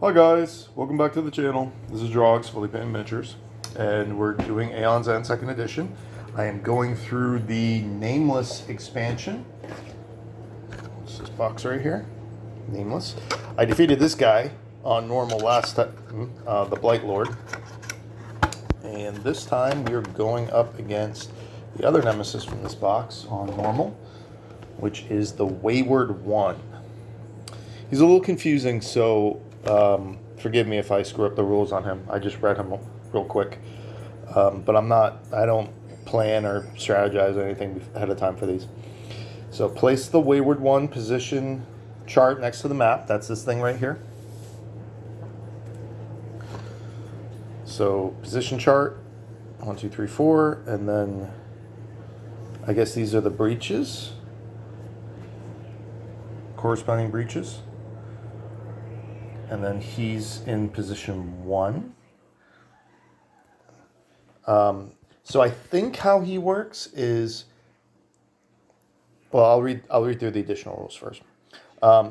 Hi guys, welcome back to the channel. This is Drogs, Fully Painted Miniatures, and we're doing Aeons and 2nd edition. I am going through the Nameless expansion. It's this box right here, Nameless. I defeated this guy on normal last time, the Blight Lord. And this time we are going up against the other nemesis from this box on normal, which is the Wayward one. He's a little confusing, so forgive me if I screw up the rules on him. I just read him real quick. But I don't plan or strategize anything ahead of time for these. So place the Wayward one position chart next to the map. That's this thing right here. So position chart, 1, 2, 3, 4, and then I guess these are the breaches, corresponding breaches. And then he's in position 1. So I think how he works is, well, I'll read through the additional rules first.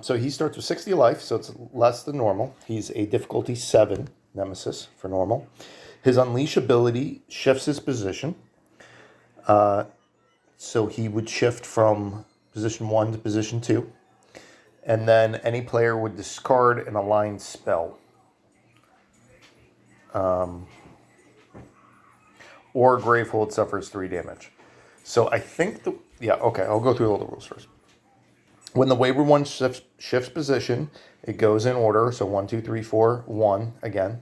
So he starts with 60 life, so it's less than normal. He's a difficulty 7 nemesis for normal. His unleash ability shifts his position. So he would shift from position 1 to position 2. And then any player would discard an aligned spell. Or Gravehold suffers 3 damage. So I think I'll go through all the rules first. When the Wayward one shifts position, it goes in order. So 1, 2, 3, 4, 1 again.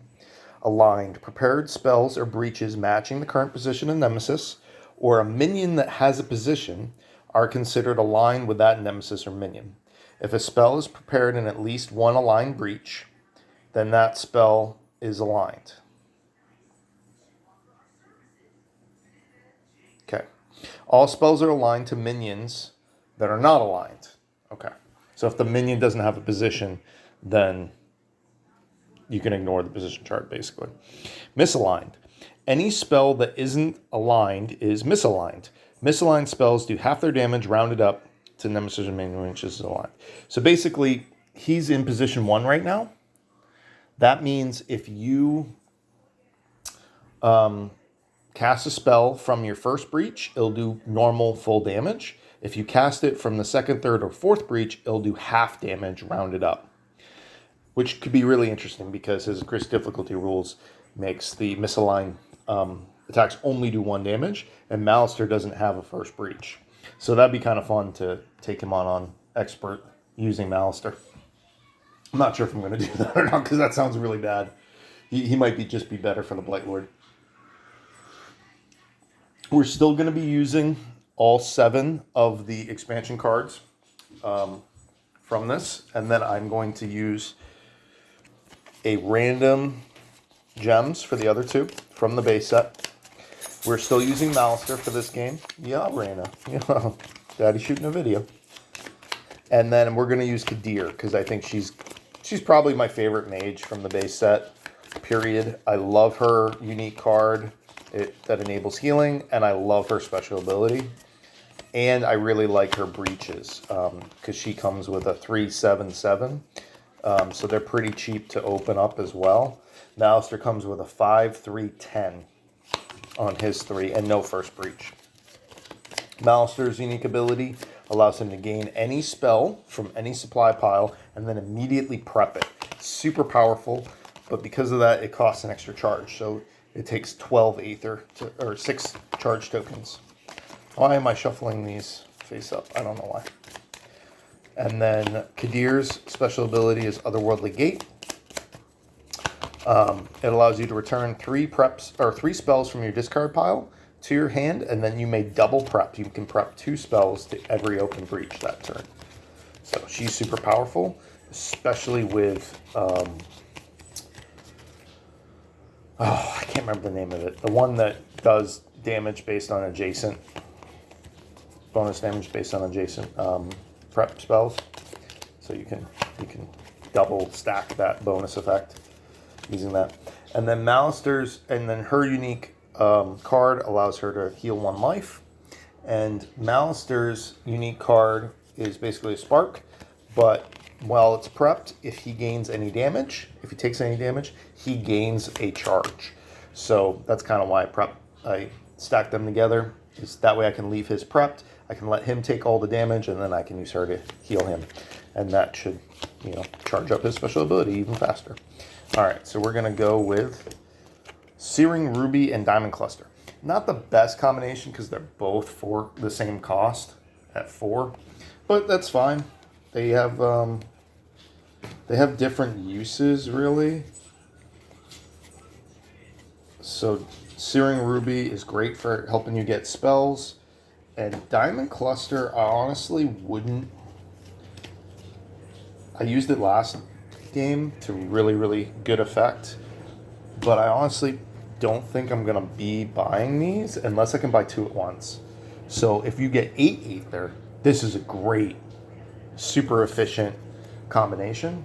Aligned. Prepared spells or breaches matching the current position of Nemesis, or a minion that has a position, are considered aligned with that Nemesis or minion. If a spell is prepared in at least one aligned breach, then that spell is aligned. Okay. All spells are aligned to minions that are not aligned. Okay. So if the minion doesn't have a position, then you can ignore the position chart, basically. Misaligned. Any spell that isn't aligned is misaligned. Misaligned spells do half their damage rounded up to Nemesis or minion, which is aligned. So basically, he's in position 1 right now. That means if you cast a spell from your first breach, it'll do normal full damage. If you cast it from the second, third, or fourth breach, it'll do half damage rounded up, which could be really interesting because his increased difficulty rules makes the misaligned attacks only do 1 damage, and Malister doesn't have a first breach. So that'd be kind of fun to take him on expert using Malister. I'm not sure if I'm going to do that or not because that sounds really bad. He might just be better for the Blight Lord. We're still going to be using all 7 of the expansion cards from this. And then I'm going to use a random gems for the other 2 from the base set. We're still using Malister for this game. Yeah, Raina. Yeah, Daddy's shooting a video. And then we're going to use Kadir because I think she's probably my favorite mage from the base set, period. I love her unique card that enables healing, and I love her special ability. And I really like her breaches because she comes with a 3/7/7. So they're pretty cheap to open up as well. Malister comes with a 5/3/10 on his 3 and no first breach. Malister's unique ability allows him to gain any spell from any supply pile and then immediately prep it. Super powerful, but because of that, it costs an extra charge. So it takes 12 Aether or 6 charge tokens. Why am I shuffling these face up? I don't know why. And then Kadir's special ability is Otherworldly Gate. It allows you to return 3 spells from your discard pile to your hand, and then you may double prep. You can prep 2 spells to every open breach that turn. So she's super powerful, especially with I can't remember the name of it. The one that does damage based on adjacent, bonus damage based on adjacent prep spells. So you can double stack that bonus effect using that. And then her unique card allows her to heal 1 life. And Malister's unique card is basically a spark, but while it's prepped, if he gains any damage, if he takes any damage, he gains a charge. So that's kind of why I stack them together. Is that way I can leave his prepped, I can let him take all the damage, and then I can use her to heal him. And that should, charge up his special ability even faster. All right, so we're going to go with Searing Ruby and Diamond Cluster. Not the best combination because they're both for the same cost at 4, but that's fine. They have different uses, really. So Searing Ruby is great for helping you get spells, and Diamond Cluster, I honestly wouldn't. I used it last game to really good effect, but I honestly don't think I'm gonna be buying these unless I can buy 2 at once. So if you get 8 Aether, this is a great, super efficient combination.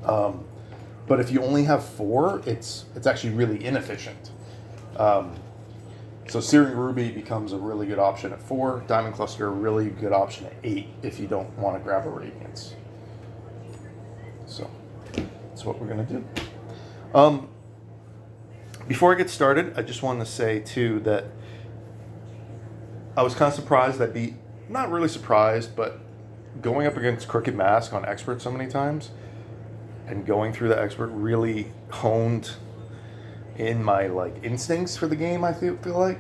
But if you only have 4, it's actually really inefficient. So Searing Ruby becomes a really good option at 4. Diamond Cluster, a really good option at 8 if you don't want to grab a Radiance. So that's what we're going to do. Before I get started, I just wanted to say, too, that I was kind of surprised not really surprised, but going up against Crooked Mask on Expert so many times and going through the Expert really honed in my instincts for the game, I feel like.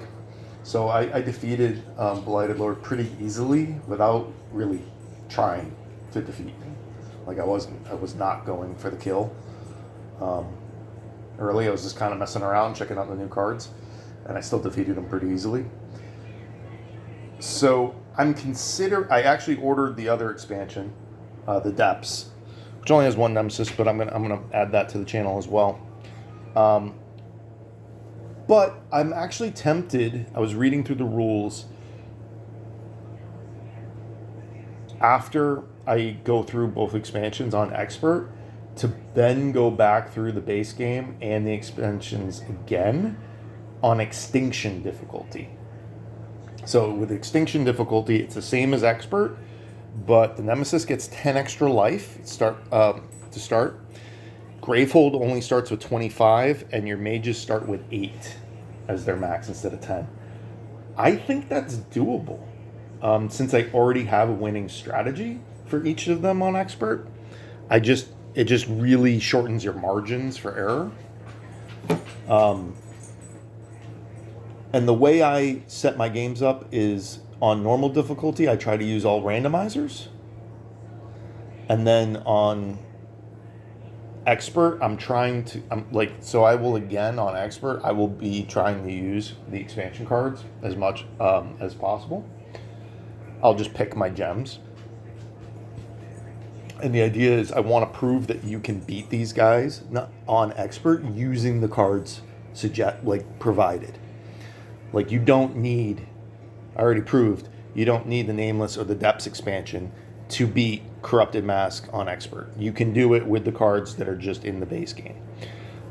So I defeated Blighted Lord pretty easily without really trying to defeat him. I was not going for the kill. Early, I was just kind of messing around, checking out the new cards, and I still defeated him pretty easily. So I actually ordered the other expansion, the Depths, which only has 1 Nemesis, but I'm gonna add that to the channel as well. But I'm actually tempted. I was reading through the rules after I go through both expansions on Expert to then go back through the base game and the expansions again on Extinction difficulty. So with Extinction difficulty, it's the same as Expert, but the Nemesis gets 10 extra life to start. Gravehold only starts with 25, and your mages start with 8 as their max instead of 10. I think that's doable. Since I already have a winning strategy for each of them on Expert, it just really shortens your margins for error. And the way I set my games up is on normal difficulty, I try to use all randomizers. And then on Expert, so I will again on Expert, I will be trying to use the expansion cards as much as possible. I'll just pick my gems. And the idea is I want to prove that you can beat these guys on Expert using the cards provided. You don't need, I already proved, you don't need the Nameless or the Depths expansion to beat Corrupted Mask on Expert. You can do it with the cards that are just in the base game.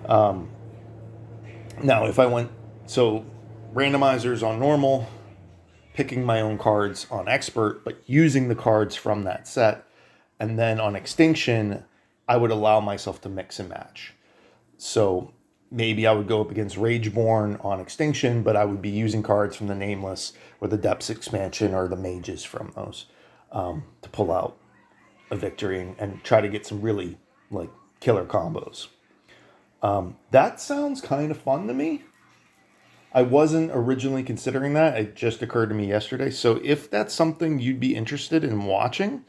Now, if I went, randomizers on normal, picking my own cards on Expert, but using the cards from that set, and then on Extinction, I would allow myself to mix and match. So maybe I would go up against Rageborn on Extinction, but I would be using cards from the Nameless or the Depths expansion or the Mages from those to pull out a victory and try to get some really killer combos. That sounds kind of fun to me. I wasn't originally considering that. It just occurred to me yesterday. So if that's something you'd be interested in watching,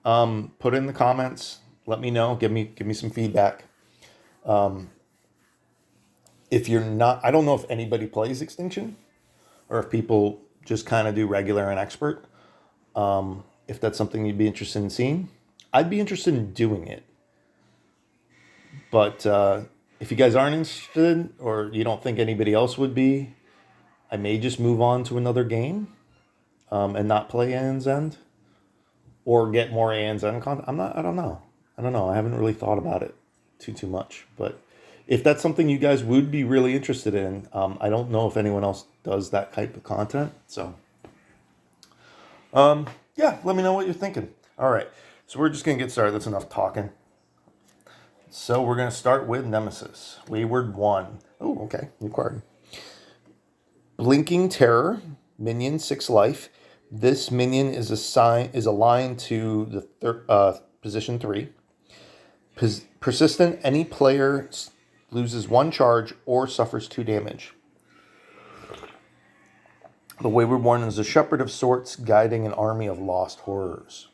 put it in the comments. Let me know. Give me some feedback. If you're not, I don't know if anybody plays Extinction or if people just kind of do regular and Expert. If that's something you'd be interested in seeing, I'd be interested in doing it. But if you guys aren't interested or you don't think anybody else would be, I may just move on to another game and not play Aeons End or get more Aeons End content. I don't know. I haven't really thought about it too much. But if that's something you guys would be really interested in, I don't know if anyone else does that type of content. So, yeah, let me know what you're thinking. All right. So we're just going to get started. That's enough talking. So we're going to start with Nemesis. Wayward 1. Oh, okay. New card. Blinking Terror. Minion, 6 life. This minion is aligned to the position 3. Persistent. Any player loses 1 charge or suffers 2 damage. The Wayward One is a shepherd of sorts guiding an army of lost horrors.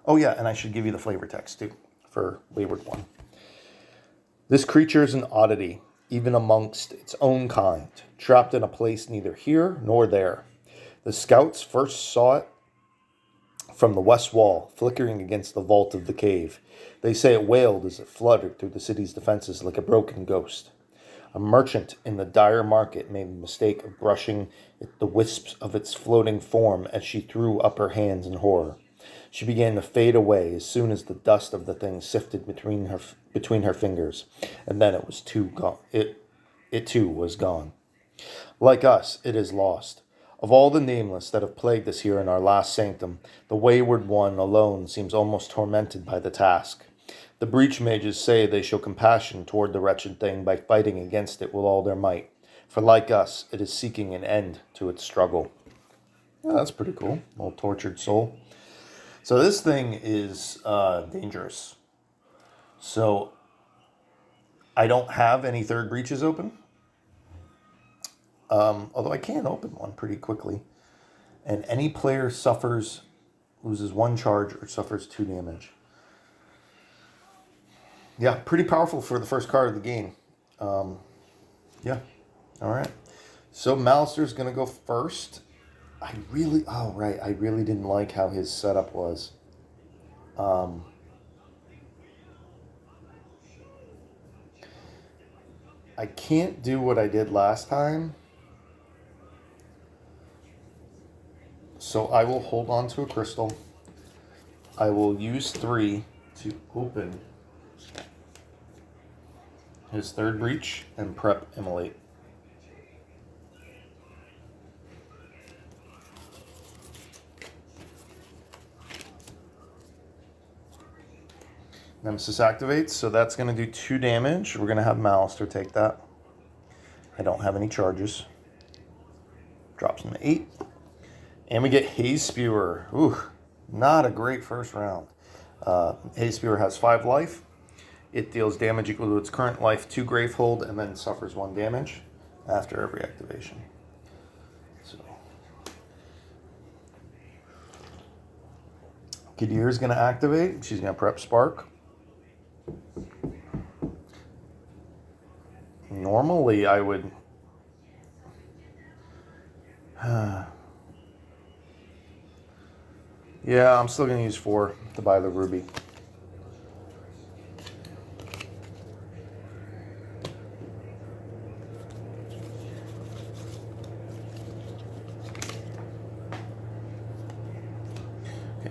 Oh yeah, and I should give you the flavor text too for Wayward One. This creature is an oddity, even amongst its own kind, trapped in a place neither here nor there. The scouts first saw it from the west wall, flickering against the vault of the cave. They say it wailed as it fluttered through the city's defenses like a broken ghost. A merchant in the dire market made the mistake of brushing the wisps of its floating form as she threw up her hands in horror. She began to fade away as soon as the dust of the thing sifted between her fingers, and then it was too gone. It too was gone. Like us, it is lost. Of all the nameless that have plagued us here in our last sanctum, the Wayward One alone seems almost tormented by the task. The breach mages say they show compassion toward the wretched thing by fighting against it with all their might. For like us, it is seeking an end to its struggle. Oh, that's pretty cool. Little tortured soul. So this thing is dangerous. So I don't have any third breaches open. Although I can open one pretty quickly. And any player loses 1 charge or suffers 2 damage. Yeah, pretty powerful for the first card of the game. Yeah, all right. So Malister's going to go first. I really didn't like how his setup was. I can't do what I did last time. So I will hold on to a crystal. I will use 3 to open his third breach and prep Immolate. Nemesis activates, so that's going to do 2 damage. We're going to have Malister take that. I don't have any charges. Drops him to 8. And we get Haze Spewer. Ooh, not a great first round. Haze Spewer has 5 life. It deals damage equal to its current life, 2 Gravehold, and then suffers 1 damage after every activation. So, Kadir is going to activate. She's going to prep Spark. Normally, I would... yeah, I'm still going to use 4 to buy the Ruby.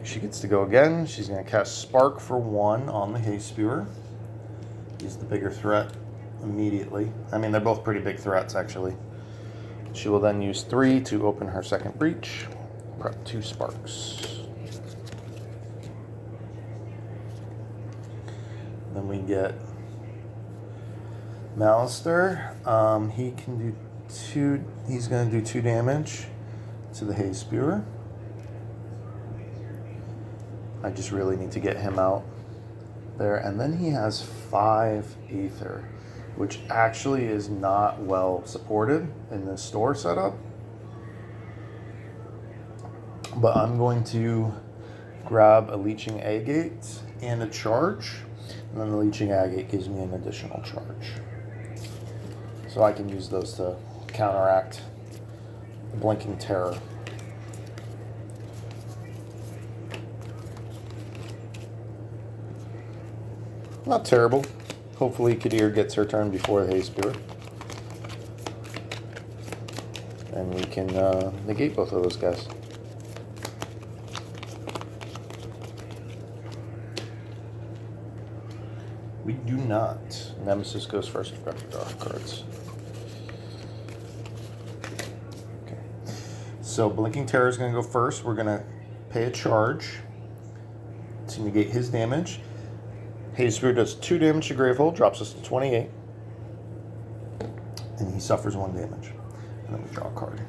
She gets to go again. She's going to cast Spark for 1 on the Haze Spewer. He's the bigger threat immediately. I mean, they're both pretty big threats, actually. She will then use 3 to open her second breach. Prep 2 Sparks. Then we get Malister. He can do 2. He's going to do 2 damage to the Haze Spewer. I just really need to get him out there. And then he has 5 Aether, which actually is not well supported in the store setup. But I'm going to grab a Leeching Agate and a charge. And then the Leeching Agate gives me an additional charge. So I can use those to counteract the Blinking Terror. Not terrible. Hopefully Kadir gets her turn before the Haze Spewer. And we can negate both of those guys. We do not. Nemesis goes first. Grab the draw cards. Okay. So Blinking Terror is going to go first. We're going to pay a charge to negate his damage. Haze Spear does 2 damage to Gravehold, drops us to 28. And he suffers 1 damage. And then we draw a card.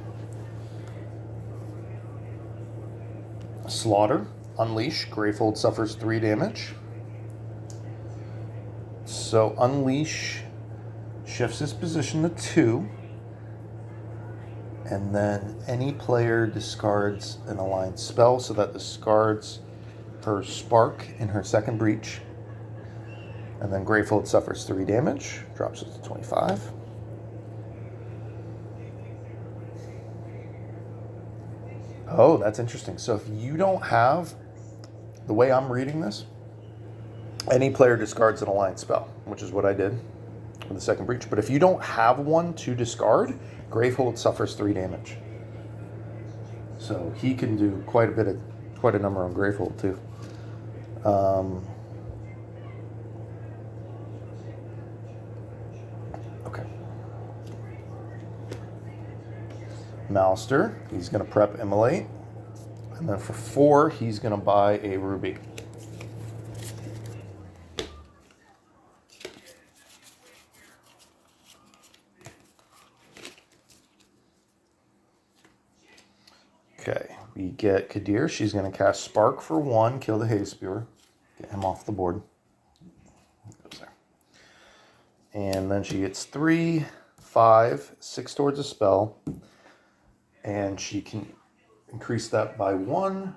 Slaughter. Unleash. Gravehold suffers 3 damage. So Unleash shifts his position to 2. And then any player discards an aligned spell, so that discards her Spark in her second breach. And then Gravehold suffers 3 damage, drops it to 25. Oh, that's interesting. So if you don't have, the way I'm reading this, any player discards an aligned spell, which is what I did with the second breach. But if you don't have one to discard, Gravehold suffers 3 damage. So he can do quite a number on Gravehold too. Okay. Malster, he's going to prep Immolate. And then for 4, he's going to buy a Ruby. Okay, we get Kadir. She's going to cast Spark for 1, kill the Haze Spear. Get him off the board. Goes there. And then she gets 3, 5, 6 towards a spell. And she can increase that by 1.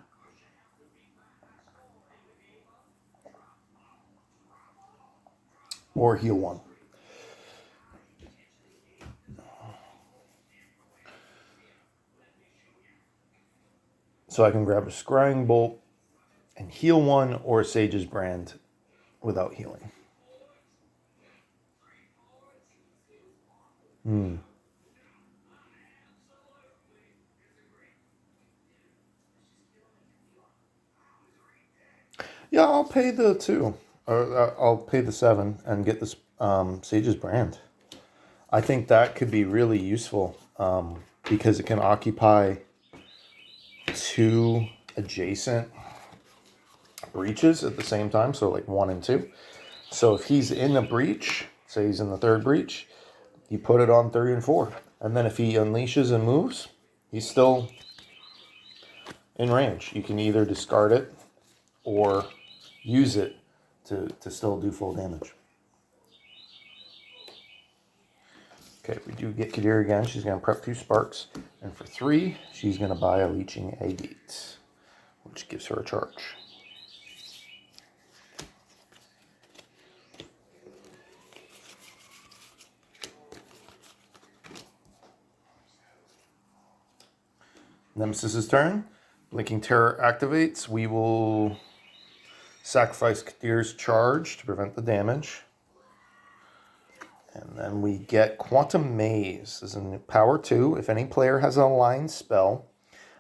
Or heal 1. So I can grab a Scrying Bolt and heal 1, or Sage's Brand without healing. Yeah, I'll pay the 2. Or I'll pay the 7 and get this Sage's Brand. I think that could be really useful because it can occupy 2 adjacent breaches at the same time, so like 1 and 2. So if he's in a breach, say he's in the 3rd breach, you put it on 3 and 4. And then if he unleashes and moves, he's still in range. You can either discard it or use it to still do full damage. Okay, we do get Kadir again. She's going to prep 2 Sparks. And for 3, she's going to buy a Leeching Agate, which gives her a charge. Nemesis' turn. Blinking Terror activates. We will sacrifice Kadir's charge to prevent the damage. And then we get Quantum Maze. This is in Power 2. If any player has an aligned spell,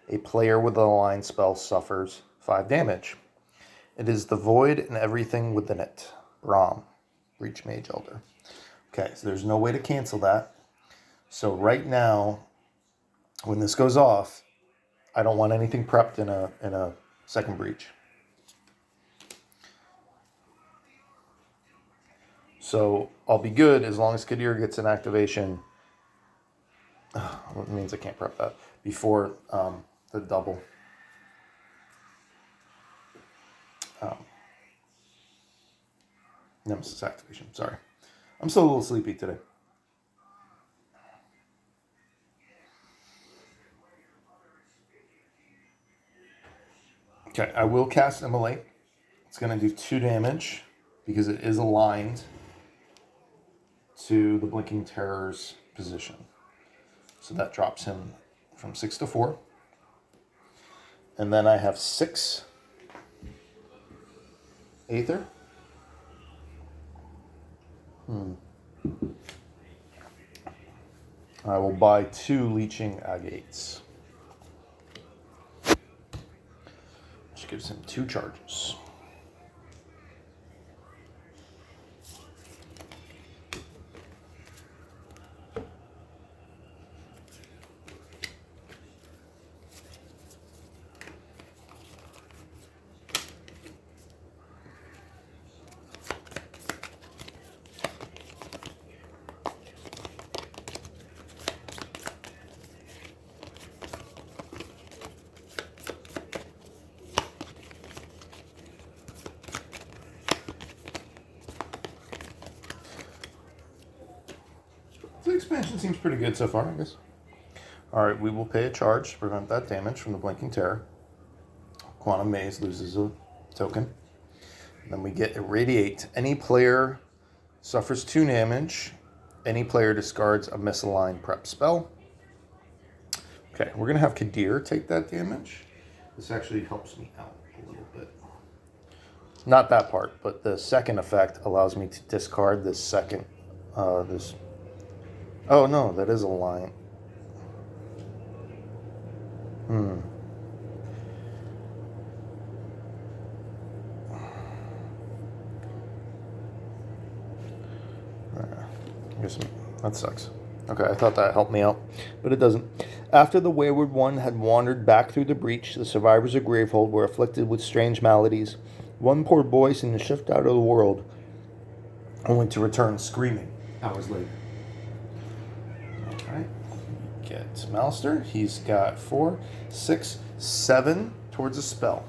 a player with an aligned spell suffers 5 damage. It is the void and everything within it. Braum. Breach Mage Elder. Okay, so there's no way to cancel that. So right now, when this goes off, I don't want anything prepped in a second breach. So I'll be good as long as Kadir gets an activation. It means I can't prep that before the double. Nemesis activation. Sorry, I'm still a little sleepy today. Okay, I will cast Immolate. It's going to do 2 damage because it is aligned to the Blinking Terror's position. So that drops him from 6 to 4. And then I have 6 Aether. I will buy 2 Leeching Agates, which gives him 2 charges. expansion seems pretty good so far, I guess. Alright, we will pay a charge to prevent that damage from the Blinking Terror. Quantum Maze loses a token. Then we get Irradiate. Any player suffers 2 damage. Any player discards a misaligned prep spell. Okay, we're going to have Kadir take that damage. This actually helps me out a little bit. Not that part, but the second effect allows me to discard this second, this... Oh no, that is a line. I guess that sucks. Okay, I thought that helped me out, but it doesn't. After the Wayward One had wandered back through the breach, the survivors of Gravehold were afflicted with strange maladies. One poor boy seemed to shift out of the world, only to return screaming hours later. Alright, get Malster. He's got 4, 6, 7 towards a spell.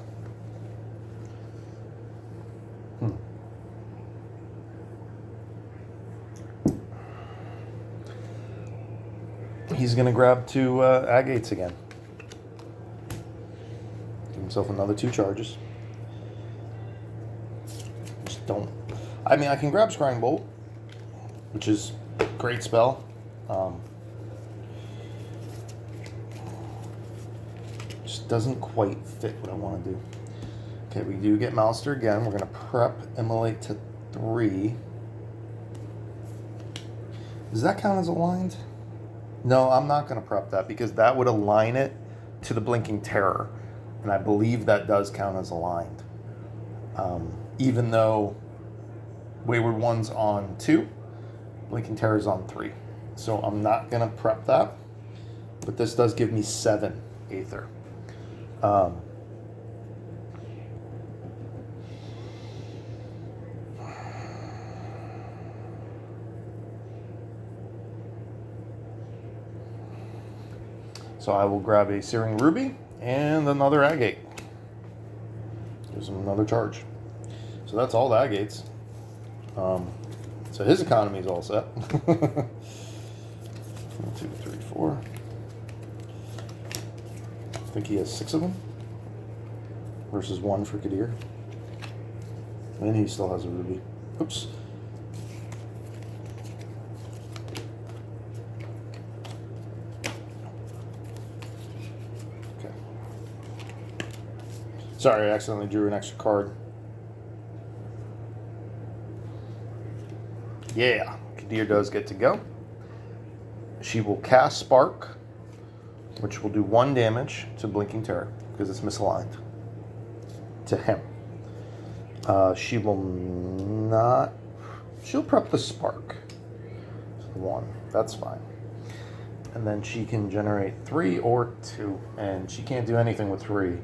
He's going to grab 2 agates again. Give himself another 2 charges. Just don't... I mean, I can grab Scrying Bolt, which is a great spell. Just doesn't quite fit what I want to do. Okay, we do get Malster again. We're going to prep Immolate to 3. Does that count as aligned? No, I'm not going to prep that because that would align it to the Blinking Terror. And I believe that does count as aligned. Even though Wayward One's on 2, Blinking Terror's on 3. So I'm not going to prep that. But this does give me 7 Aether. So I will grab a Searing Ruby and another Agate. Gives him another charge. So that's all the Agates. So his economy is all set. 1, 2, 3, 4. I think he has 6 of them. Versus 1 for Kadir. And he still has a Ruby. Oops. Sorry, I accidentally drew an extra card. Yeah, Kadir does get to go. She will cast Spark, which will do 1 damage to Blinking Terror, because it's misaligned to him. She will not... She'll prep the Spark. 1, that's fine. And then she can generate 3 or 2, and she can't do anything with 3.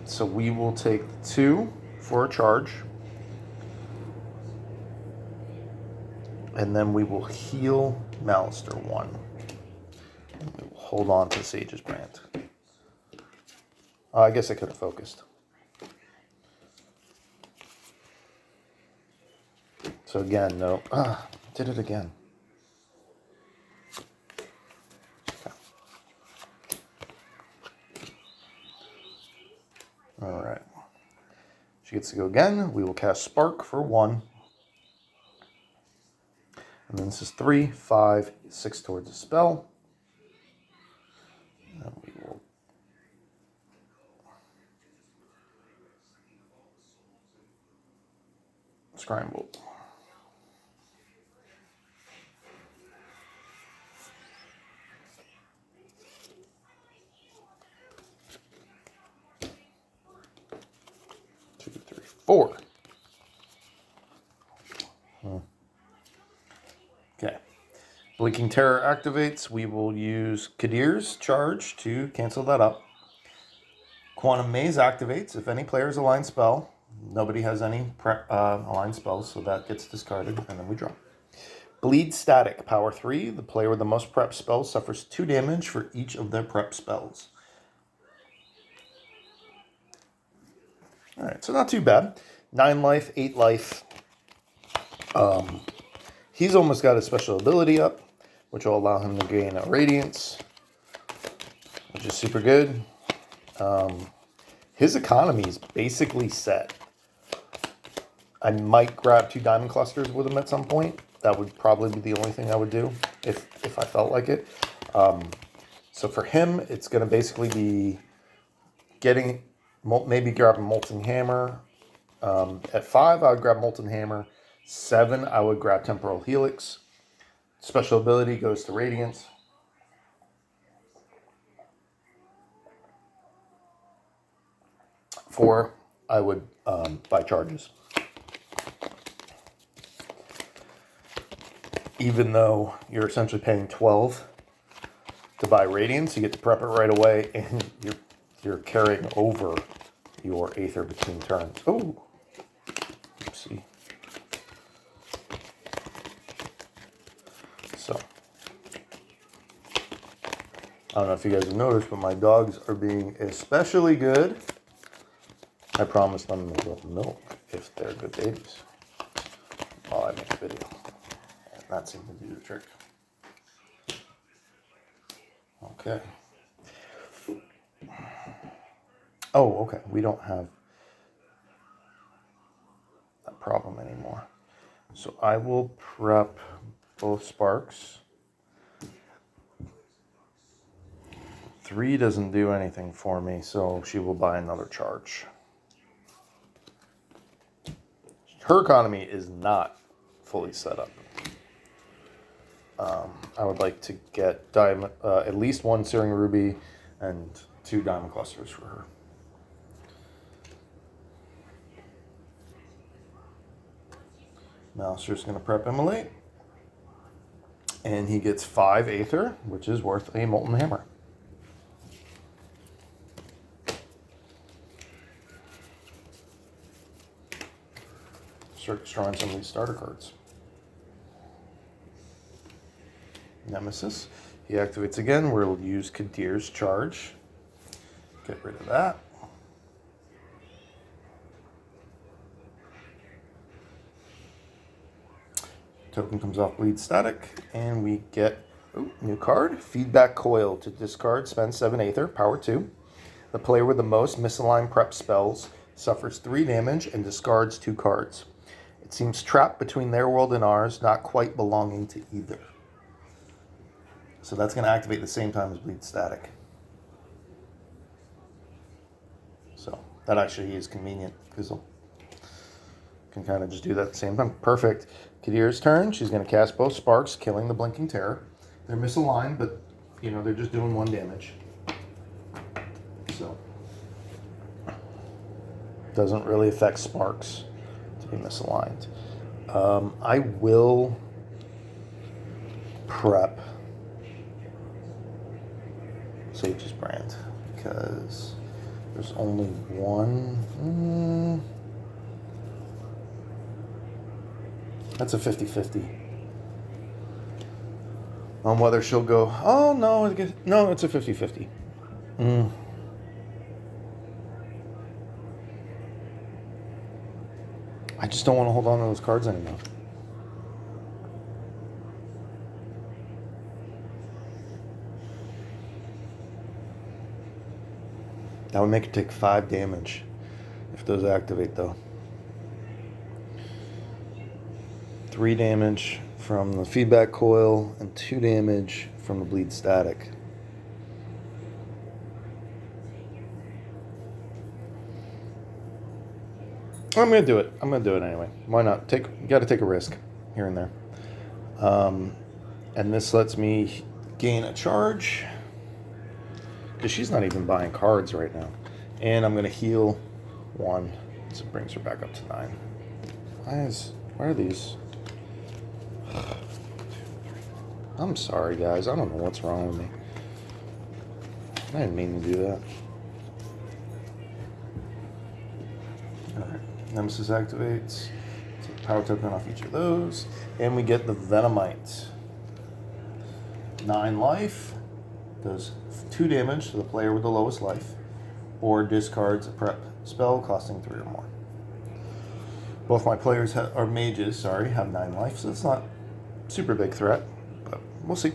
So we will take 2 for a charge. And then we will heal Malster 1. We will hold on to Sage's Brand. I guess I could have focused. So again, no. Did it again. Alright. She gets to go again. We will cast Spark for 1. And then this is 3, 5, 6 towards a spell. And we will Scramble. Two, three, 4. Okay. Blinking Terror activates. We will use Kadir's charge to cancel that up. Quantum Maze activates. If any player's aligned spell, nobody has any aligned spells, so that gets discarded, and then we draw. Bleed Static, power 3. The player with the most prep spells suffers 2 damage for each of their prep spells. Alright, so not too bad. 9 life, 8 life. He's almost got his special ability up. which will allow him to gain a Radiance, which is super good. His economy is basically set. I might grab 2 Diamond Clusters with him at some point. That would probably be the only thing I would do if I felt like it. So for him, it's going to basically be getting, maybe grab a Molten Hammer. At 5, I would grab Molten Hammer. 7, I would grab Temporal Helix. Special ability goes to Radiance. 4, I would buy charges. Even though you're essentially paying 12 to buy Radiance, you get to prep it right away, and you're carrying over your Aether between turns. Oh, oopsie. So, I don't know if you guys have noticed, but my dogs are being especially good. I promise them they will milk if they're good babies while I make a video. And that seemed to do the trick. Okay. Oh, okay. We don't have that problem anymore. So I will prep both Sparks. 3 doesn't do anything for me, so she will buy another charge. Her economy is not fully set up. I would like to get at least 1 Searing Ruby and 2 Diamond Clusters for her. Mouser's going to prep Immolate. And he gets 5 Aether, which is worth a Molten Hammer. Start destroying some of these starter cards. Nemesis. He activates again. We'll use Kadir's charge. Get rid of that. Token comes off Bleed Static, and we get new card. Feedback Coil. To discard, spend 7 Aether, power 2. The player with the most misaligned prep spells suffers 3 damage and discards 2 cards. It seems trapped between their world and ours, not quite belonging to either. So that's going to activate the same time as Bleed Static. So that actually is convenient because can kind of just do that at the same time. Perfect. Kadir's turn. She's going to cast both Sparks, killing the Blinking Terror. They're misaligned, but they're just doing 1 damage. So doesn't really affect Sparks to be misaligned. I will prep Sage's Brand because there's only 1. That's a 50-50 on whether she'll go. Oh no, no, it's a 50-50. I just don't want to hold on to those cards anymore. That would make it take 5 damage if those activate, though. 3 damage from the Feedback Coil and 2 damage from the Bleed Static. I'm going to do it. I'm going to do it anyway. Why not? You got to take a risk here and there. And this lets me gain a charge because she's not even buying cards right now. And I'm going to heal 1. So it brings her back up to 9. Why are these? I'm sorry, guys. I don't know what's wrong with me. I didn't mean to do that. Alright. Nemesis activates. Take power token off each of those. And we get the Venomite. 9 life. Does 2 damage to the player with the lowest life. Or discards a prep spell costing 3 or more. Both my players are mages, have 9 life, so it's not super big threat, but We'll see.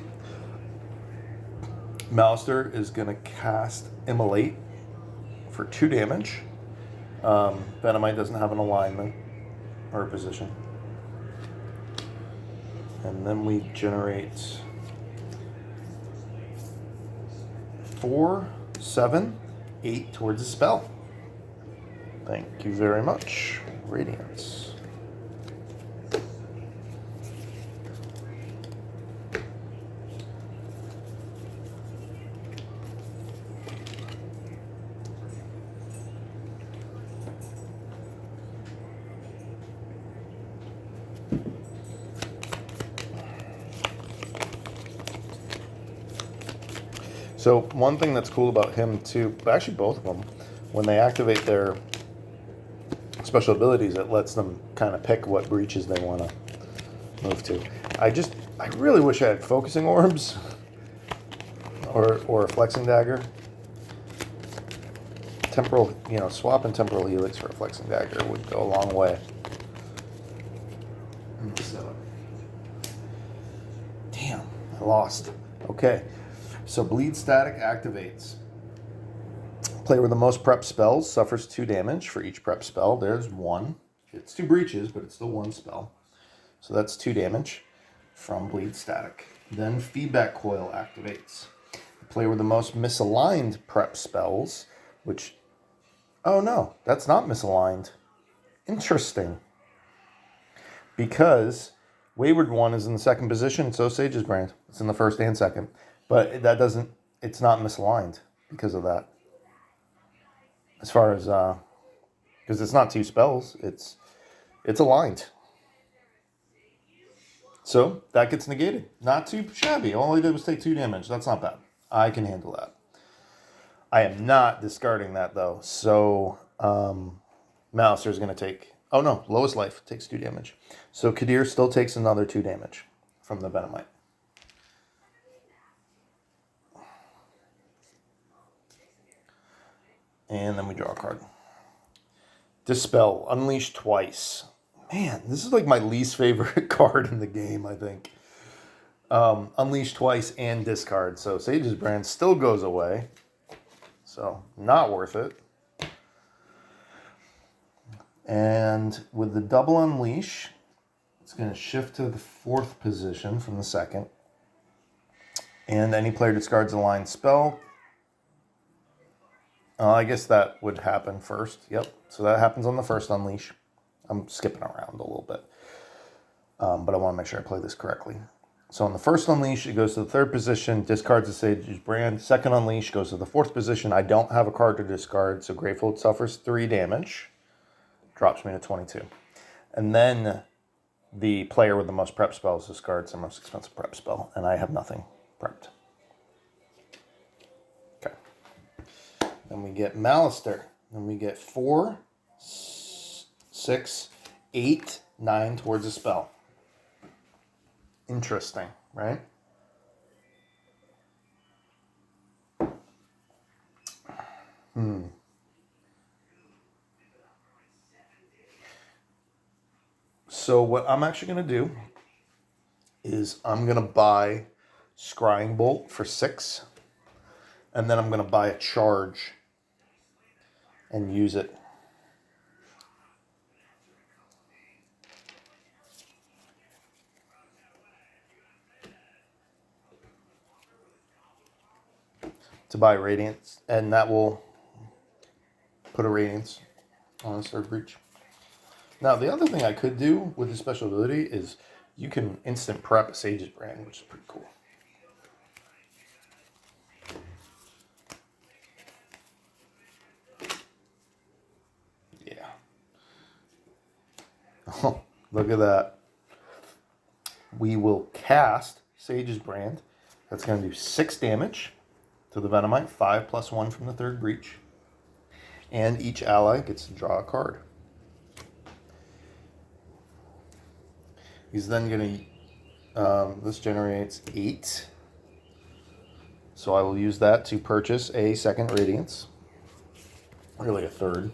Malister is going to cast Immolate for 2 damage. Venomite doesn't have an alignment or a position. And then we generate 4, 7, 8 towards the spell. Thank you very much. Radiance. So one thing that's cool about him too, actually both of them, when they activate their special abilities, it lets them kind of pick what breaches they want to move to. I really wish I had focusing orbs or a flexing dagger. Temporal, swapping temporal helix for a flexing dagger would go a long way. So, damn, I lost. Okay. So Bleed Static activates. Player with the most prep spells suffers 2 damage for each prep spell. There's 1. It's 2 breaches, but it's still 1 spell. So that's 2 damage from Bleed Static. Then Feedback Coil activates. The player with the most misaligned prep spells, which... Oh no, that's not misaligned. Interesting. Because Wayward 1 is in the second position, so Sage's Brand. It's in the first and second. But that doesn't, it's not misaligned because of that. As far as, because it's not 2 spells, it's aligned. So that gets negated. Not too shabby. All I did was take 2 damage. That's not bad. I can handle that. I am not discarding that though. So Malister is going to take, oh no, lowest life takes 2 damage. So Kadir still takes another 2 damage from the Venomite. And then we draw a card. Dispel. Unleash twice. Man, this is like my least favorite card in the game, I think. Unleash twice and discard. So Sage's Brand still goes away. So not worth it. And with the double Unleash, it's going to shift to the 4th position from the 2nd. And any player discards a line spell. I guess that would happen first. Yep. So that happens on the first Unleash. I'm skipping around a little bit. But I want to make sure I play this correctly. So on the first Unleash, it goes to the 3rd position, discards the Sage's Brand. Second Unleash goes to the 4th position. I don't have a card to discard, so Grateful suffers 3 damage. Drops me to 22. And then the player with the most prep spells discards their most expensive prep spell. And I have nothing prepped. Then we get Malister. Then we get 4, 6, 8, 9 towards a spell. Interesting, right? So what I'm actually going to do is I'm going to buy Scrying Bolt for 6. And then I'm going to buy a charge and use it. To buy Radiance, and that will put a Radiance on his 3rd breach. Now, the other thing I could do with this special ability is you can instant prep a Sage's Brand, which is pretty cool. Oh, look at that. We will cast Sage's Brand. That's going to do 6 damage to the Venomite, 5 plus 1 from the 3rd breach. And each ally gets to draw a card. He's then going to, this generates 8. So I will use that to purchase a 2nd Radiance. Really a 3rd.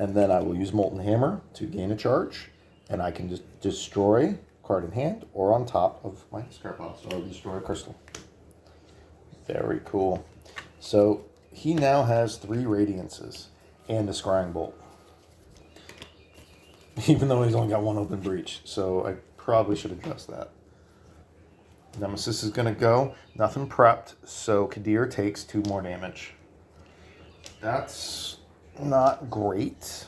And then I will use Molten Hammer to gain a charge. And I can just destroy card in hand or on top of my discard pile. So I'll destroy a crystal. Very cool. So he now has 3 Radiances and a Scrying Bolt. Even though he's only got 1 open breach. So I probably should address that. Nemesis is going to go. Nothing prepped. So Kadir takes 2 more damage. That's not great.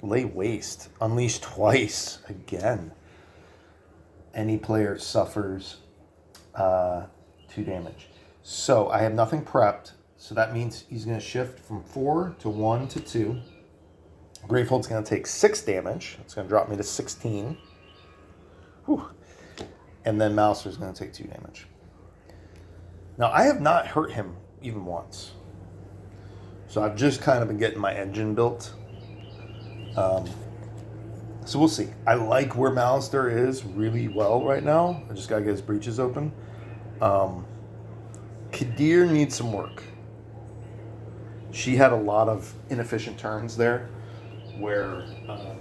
Lay Waste. Unleash twice. Again. Any player suffers 2 damage. So I have nothing prepped. So that means he's going to shift from 4 to 1 to 2. Gravehold's going to take 6 damage. It's going to drop me to 16. Whew. And then Mouser's going to take 2 damage. Now, I have not hurt him even once. So I've just kind of been getting my engine built. So we'll see. I like where Malister is really well right now. I just got to get his breaches open. Kadir needs some work. She had a lot of inefficient turns there where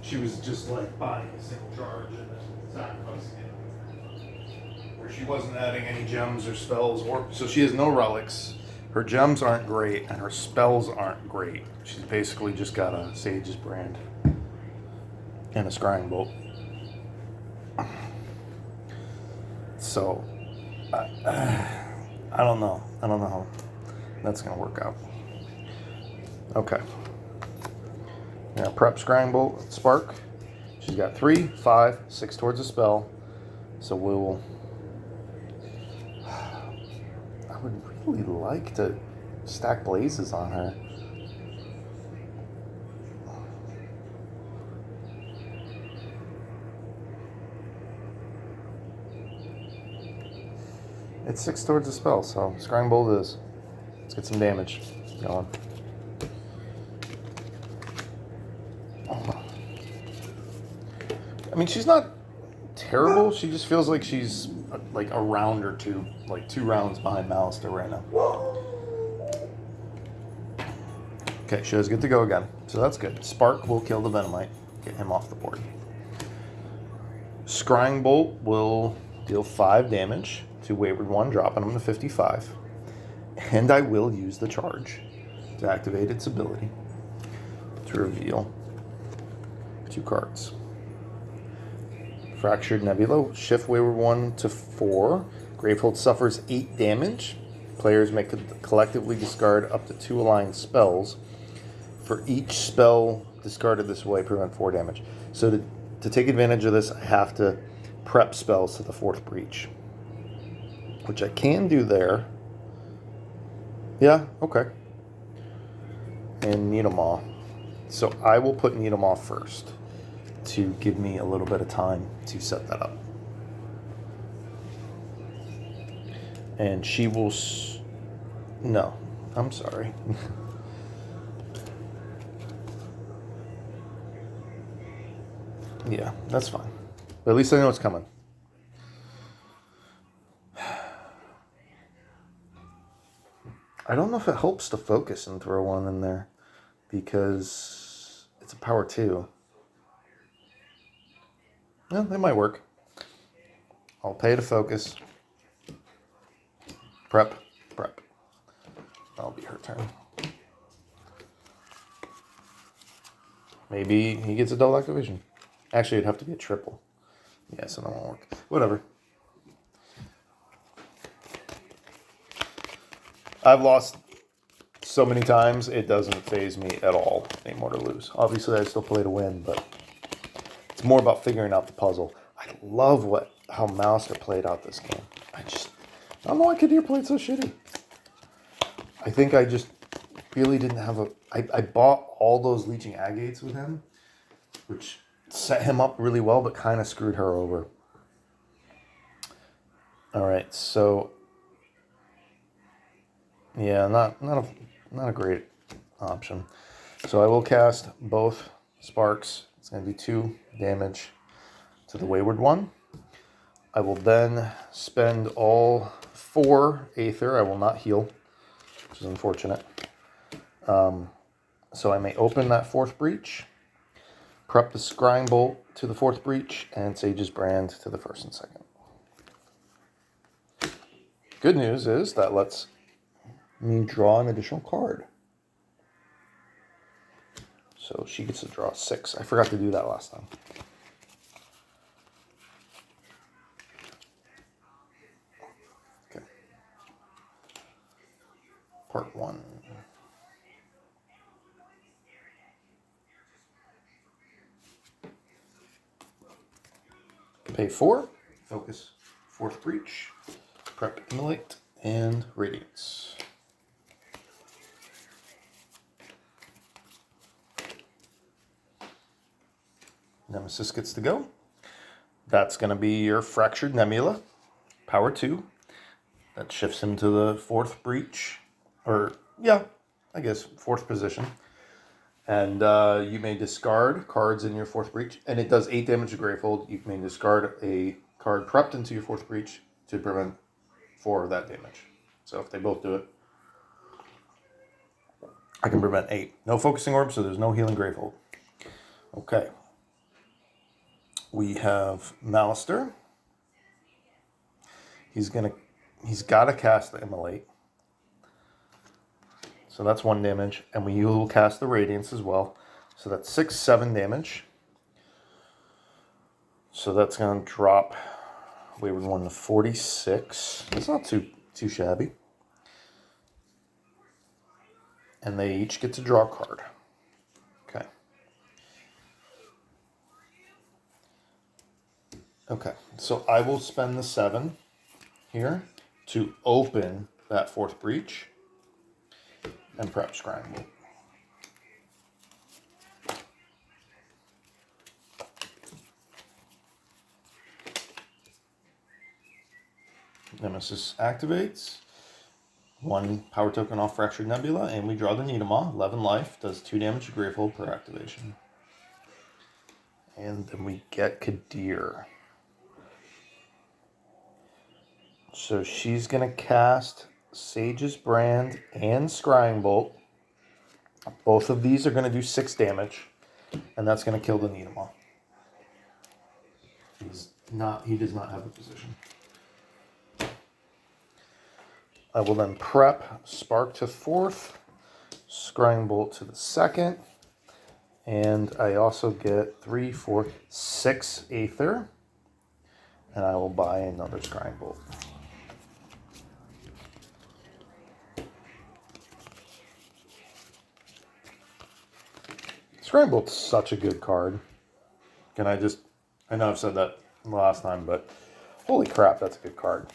she was just like buying a single charge and then sacrificing it. Where she wasn't adding any gems or spells. So she has no relics. Her gems aren't great and her spells aren't great. She's basically just got a Sage's Brand and a Scrying Bolt. So, I don't know. I don't know how that's going to work out. Okay. Now, prep Scrying Bolt, Spark. She's got 3, 5, 6 towards a spell. So we'll... I would really like to stack Blazes on her. It's 6 towards a spell, so Scrying Bolt is. Let's get some damage going. I mean, she's not terrible. She just feels like she's like a round or 2, like 2 rounds behind Malister right now. Okay, she does get to go again, so that's good. Spark will kill the Venomite, get him off the board. Scrying Bolt will deal 5 damage to Wayward 1, dropping him to 55. And I will use the charge to activate its ability to reveal 2 cards. Fractured Nebula, shift Wayward 1 to 4. Gravehold suffers 8 damage. Players may collectively discard up to 2 aligned spells. For each spell discarded this way, prevent 4 damage. So to take advantage of this, I have to prep spells to the 4th breach. Which I can do there. Yeah, okay. And Needlemaw. So I will put Needlemaw first to give me a little bit of time to set that up. And she will... No, I'm sorry. Yeah, that's fine. But at least I know it's coming. I don't know if it helps to focus and throw 1 in there because it's a power 2. Well, it might work. I'll pay to focus. Prep. That'll be her turn. Maybe he gets a double activation. Actually, it'd have to be a triple. Yeah, so that won't work. Whatever. I've lost so many times, it doesn't faze me at all anymore to lose. Obviously, I still play to win, but it's more about figuring out the puzzle. I love how Malister played out this game. I don't know why Kadir played so shitty. I think I just really didn't have I bought all those Leeching Agates with him, which set him up really well, but kind of screwed her over. All right, so... Yeah, not a great option. So I will cast both Sparks. It's going to do 2 damage to the Wayward 1. I will then spend all 4 Aether. I will not heal, which is unfortunate. So I may open that 4th breach, prep the Scrying Bolt to the 4th breach, and Sage's Brand to the 1st and 2nd. Good news is that lets me draw an additional card. So she gets to draw 6. I forgot to do that last time. Okay. Part 1. Pay 4. Focus. 4th breach. Prep Immolate and Radiance. Nemesis gets to go. That's going to be your Fractured Nebula, power 2. That shifts him to the 4th breach, or yeah, I guess 4th position. And you may discard cards in your 4th breach, and it does 8 damage to Gravehold. You may discard a card prepped into your 4th breach to prevent 4 of that damage. So if they both do it, I can prevent 8. No Focusing Orb, so there's no healing Gravehold. Okay. We have Malister. He's got to cast the Immolate. So that's 1 damage. And we will cast the Radiance as well. So that's 6, 7 damage. So that's going to drop Wayward 1 to 46. It's not too shabby. And they each get to draw a card. Okay. Okay, so I will spend the 7 here to open that 4th breach and prep Scrying Bolt. Nemesis activates. 1 power token off Fractured Nebula, and we draw the Nidamoo. 11 life, does 2 damage to Gravehold per activation. And then we get Kadir. So she's going to cast Sage's Brand and Scrying Bolt. Both of these are going to do 6 damage, and that's going to kill the Nidamoo. He does not have a position. I will then prep Spark to 4th, Scrying Bolt to the 2nd, and I also get 3, 4, 6 Aether, and I will buy another Scrying Bolt. Scrying Bolt's such a good card. I know I've said that last time, but holy crap, that's a good card.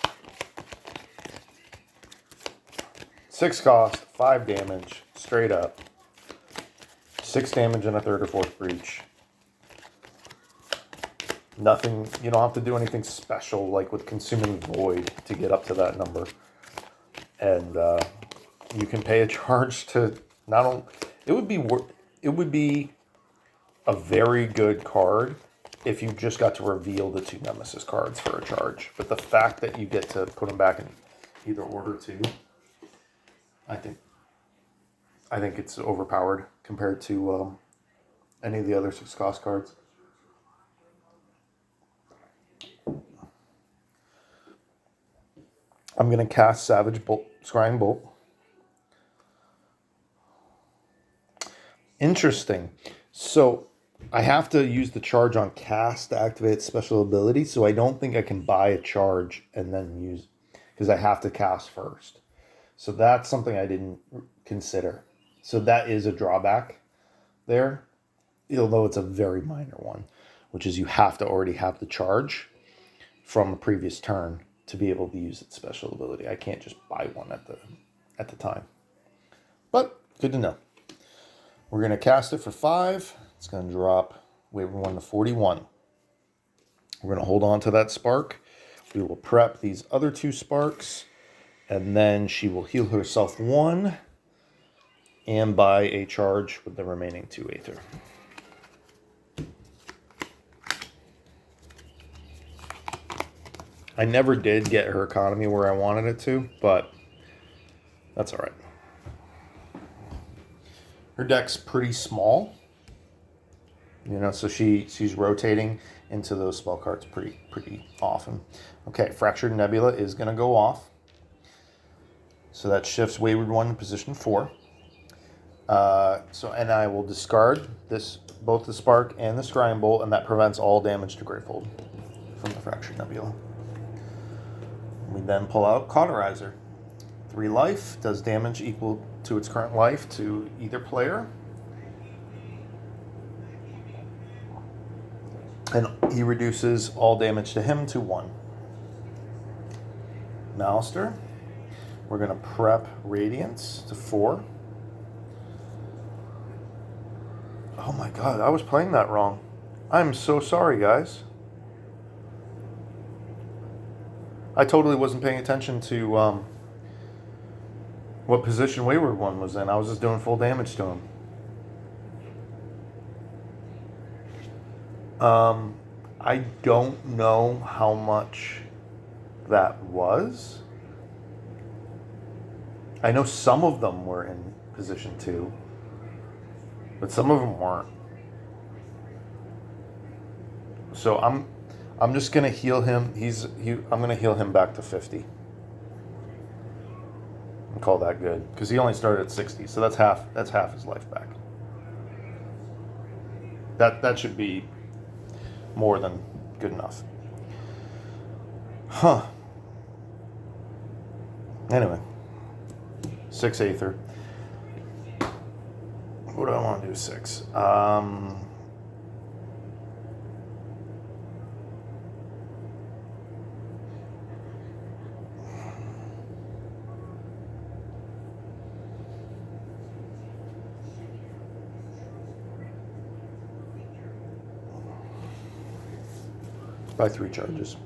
6 cost, 5 damage, straight up. 6 damage in a 3rd or 4th breach. Nothing, you don't have to do anything special like with Consuming Void to get up to that number. And you can pay a charge to not only, it would be a very good card if you just got to reveal the 2 Nemesis cards for a charge. But the fact that you get to put them back in either order too, I think it's overpowered compared to any of the other 6 cost cards. I'm going to cast Savage Bolt, Scrying Bolt. Interesting. So I have to use the charge on cast to activate its special ability, so I don't think I can buy a charge and then use, because I have to cast first. So that's something I didn't consider. So that is a drawback there, although it's a very minor one, which is you have to already have the charge from a previous turn to be able to use its special ability. I can't just buy one at the time. But good to know. We're going to cast it for 5. It's going to drop Wayward 1 to 41. We're going to hold on to that spark. We will prep these other 2 sparks, and then she will heal herself 1 and buy a charge with the remaining 2 Aether. I never did get her economy where I wanted it to, but that's all right. Her deck's pretty small. You know, so she's rotating into those spell cards pretty often. Okay, Fractured Nebula is going to go off. So that shifts Wayward 1 to position 4. And I will discard both the Spark and the Scrying Bolt, and that prevents all damage to Gravefold from the Fractured Nebula. We then pull out Cauterizer. 3 life, does damage equal to its current life to either player. And he reduces all damage to him to 1. Malister. We're going to prep Radiance to 4. Oh my god, I was playing that wrong. I'm so sorry, guys. I totally wasn't paying attention to what position Wayward 1 was in. I was just doing full damage to him. I don't know how much that was. I know some of them were in position 2, but some of them weren't. So I'm just gonna heal him. I'm gonna heal him back to 50. And call that good, because he only started at 60, so that's half his life back. That should be more than good enough. Huh. Anyway. 6 Aether. What do I want to do? 6. By 3 charges.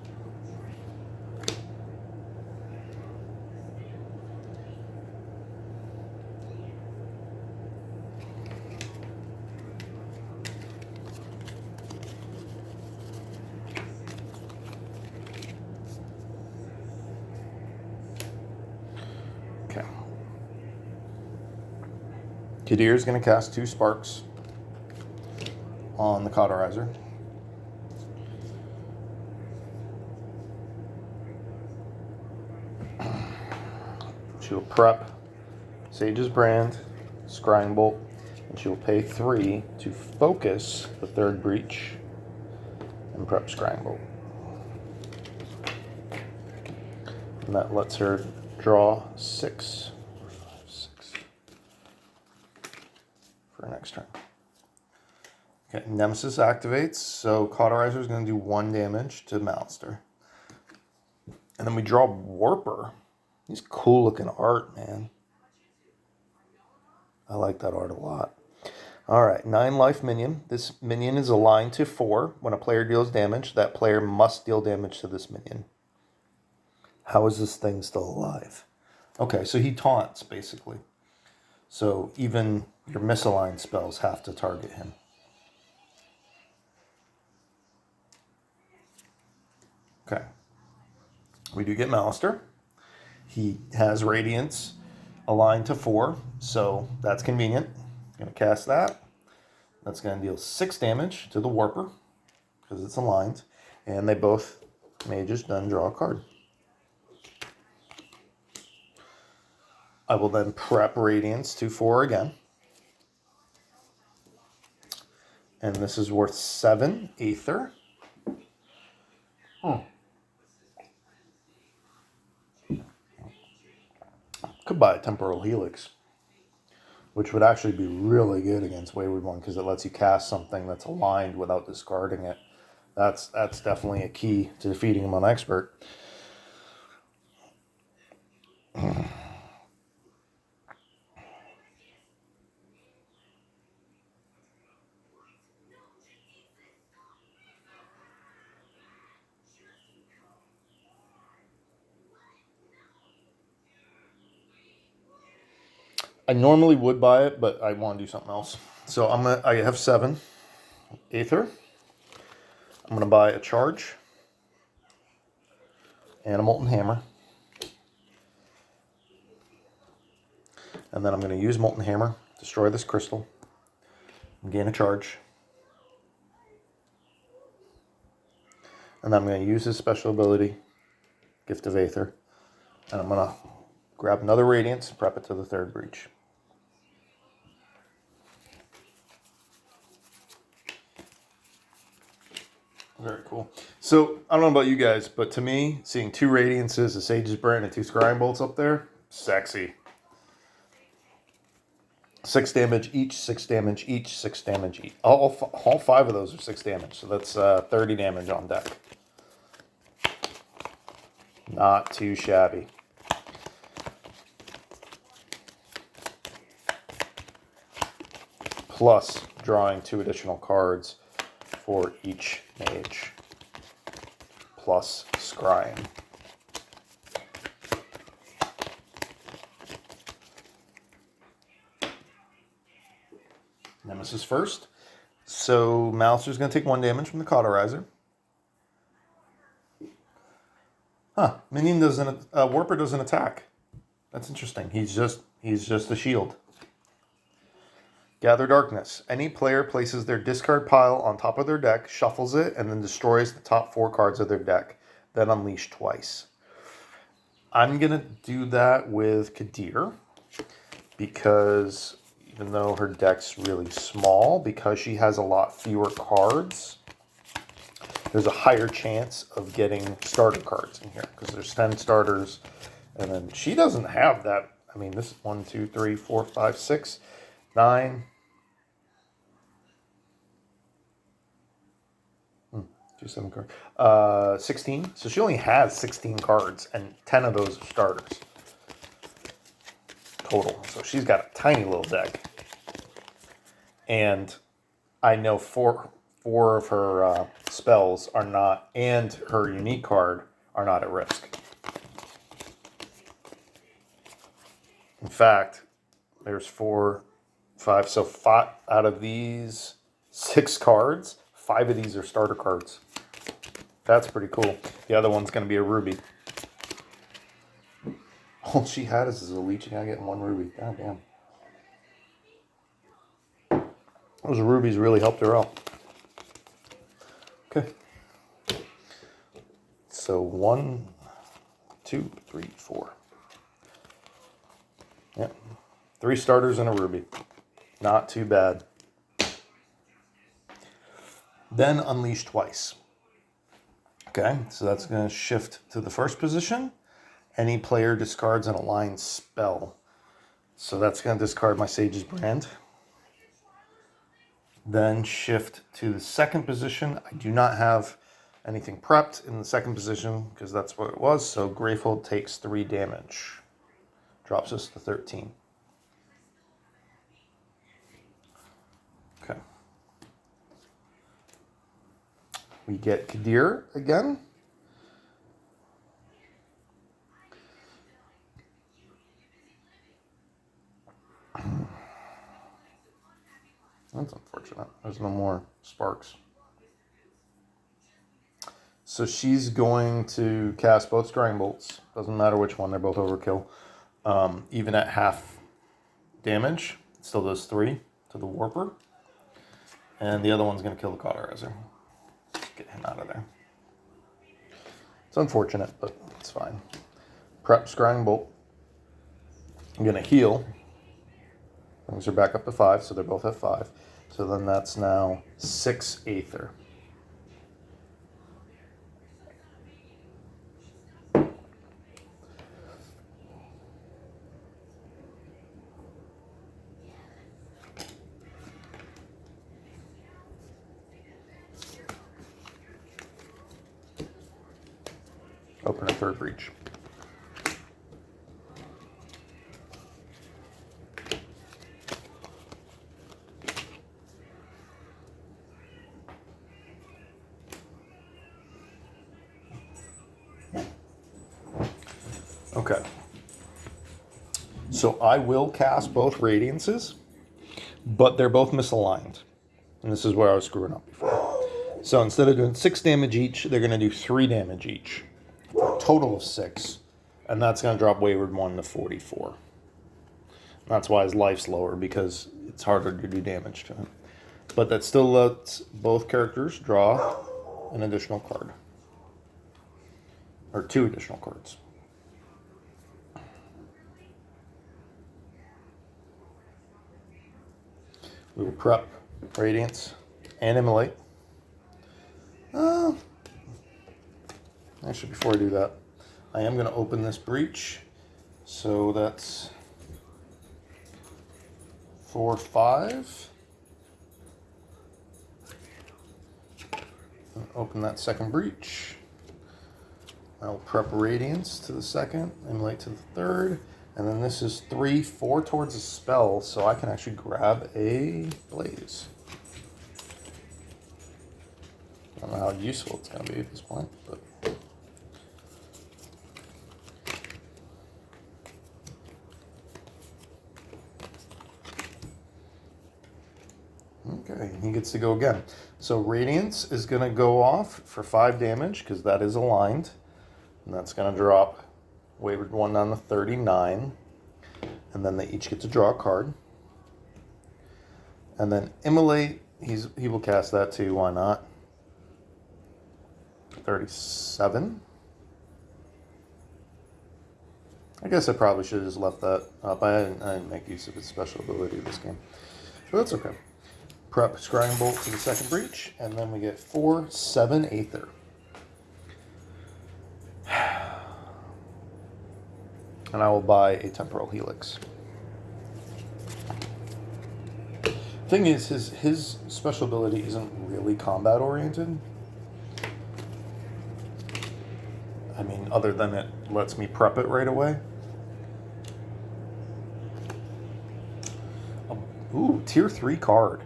Okay. Kadir is going to cast 2 sparks on the Cauterizer. She'll prep Sage's Brand, Scrying Bolt, and she'll pay 3 to focus the 3rd breach and prep Scrying Bolt. And that lets her draw 6 for next turn. Okay, Nemesis activates, so Cauterizer is going to do 1 damage to Malister. And then we draw Warper. He's cool looking art, man. I like that art a lot. Alright, 9 life minion. This minion is aligned to 4. When a player deals damage, that player must deal damage to this minion. How is this thing still alive? Okay, so he taunts, basically. So even your misaligned spells have to target him. Okay. We do get Malister. He has Radiance aligned to 4, so that's convenient. I'm going to cast that. That's going to deal 6 damage to the Warper, because it's aligned. And they both mages then draw a card. I will then prep Radiance to 4 again. And this is worth 7 Aether. Could buy a Temporal Helix, which would actually be really good against Wayward 1, because it lets you cast something that's aligned without discarding it. That's definitely a key to defeating him on Expert. I normally would buy it, but I want to do something else. So I have 7 Aether. I'm going to buy a Charge and a Molten Hammer. And then I'm going to use Molten Hammer, destroy this crystal, and gain a charge. And I'm going to use his special ability, Gift of Aether. And I'm going to grab another Radiance and prep it to the 3rd breach. Very cool. So, I don't know about you guys, but to me, seeing 2 Radiances, a Sage's Brand, and 2 Scrying Bolts up there, sexy. 6 damage each, 6 damage each, 6 damage each. All 5 of those are 6 damage, so that's 30 damage on deck. Not too shabby. Plus drawing 2 additional cards for each mage. Plus scrying. Nemesis first. So Mouser's going to take 1 damage from the Cauterizer. Huh. Minion doesn't... Warper doesn't attack. That's interesting. He's just a shield. Gather Darkness. Any player places their discard pile on top of their deck, shuffles it, and then destroys the top 4 cards of their deck. Then unleash twice. I'm going to do that with Kadir. Because even though her deck's really small, because she has a lot fewer cards, there's a higher chance of getting starter cards in here. Because there's 10 starters. And then she doesn't have that. I mean, this is 1, 2, 3, 4, 5, 6, 9... 7 cards. 16. So she only has 16 cards, and 10 of those are starters total. So she's got a tiny little deck. And I know 4 of her spells are not, and her unique card are not at risk. In fact, there's 4, 5. So 5 out of these 6 cards, 5 of these are starter cards. That's pretty cool. The other one's going to be a ruby. All she had is a leech. I get 1 ruby. God damn. Those rubies really helped her out. Okay. So 1, 2, 3, 4. Yep. 3 starters and a ruby. Not too bad. Then unleash twice. Okay, so that's going to shift to the 1st position. Any player discards an aligned spell. So that's going to discard my Sage's Brand. Then shift to the 2nd position. I do not have anything prepped in the 2nd position because that's what it was. So Gravehold takes 3 damage. Drops us to 13. Okay. We get Kadir again. That's unfortunate. There's no more sparks. So she's going to cast both Scrying Bolts. Doesn't matter which one. They're both overkill. Even at half damage, it still does 3 to the Warper. And the other one's going to kill the Cauterizer. Get him out of there. It's unfortunate, but it's fine. Prep Scrying Bolt. I'm going to heal. Brings her back up to 5, so they're both at 5. So then that's now 6 Aether. Open a 3rd breach. Okay. So I will cast both Radiances, but they're both misaligned. And this is where I was screwing up before. So instead of doing 6 damage each, they're going to do 3 damage each. For a total of 6. And that's going to drop Wayward 1 to 44. That's why his life's lower, because it's harder to do damage to him. But that still lets both characters draw an additional card. or 2 additional cards. We will prep Radiance and Immolate. Actually, before I do that, I am going to open this breach. So that's 4, 5. Open that second breach. I'll prep Radiance to the second, Immolate to the third. And then this is 3, 4 towards a spell, so I can actually grab a Blaze. I don't know how useful it's going to be at this point, but... Okay, he gets to go again. So Radiance is going to go off for 5 damage, because that is aligned. And that's going to drop Wayward 1 down to 39. And then they each get to draw a card. And then Immolate, he will cast that too, why not? 37. I guess I probably should have just left that up. I didn't make use of its special ability this game. But that's okay. Prep Scrying Bolt to the second breach, and then we get 4, 7 Aether. And I will buy a Temporal Helix. Thing is, his special ability isn't really combat oriented. I mean, other than it lets me prep it right away. Ooh, tier 3 card.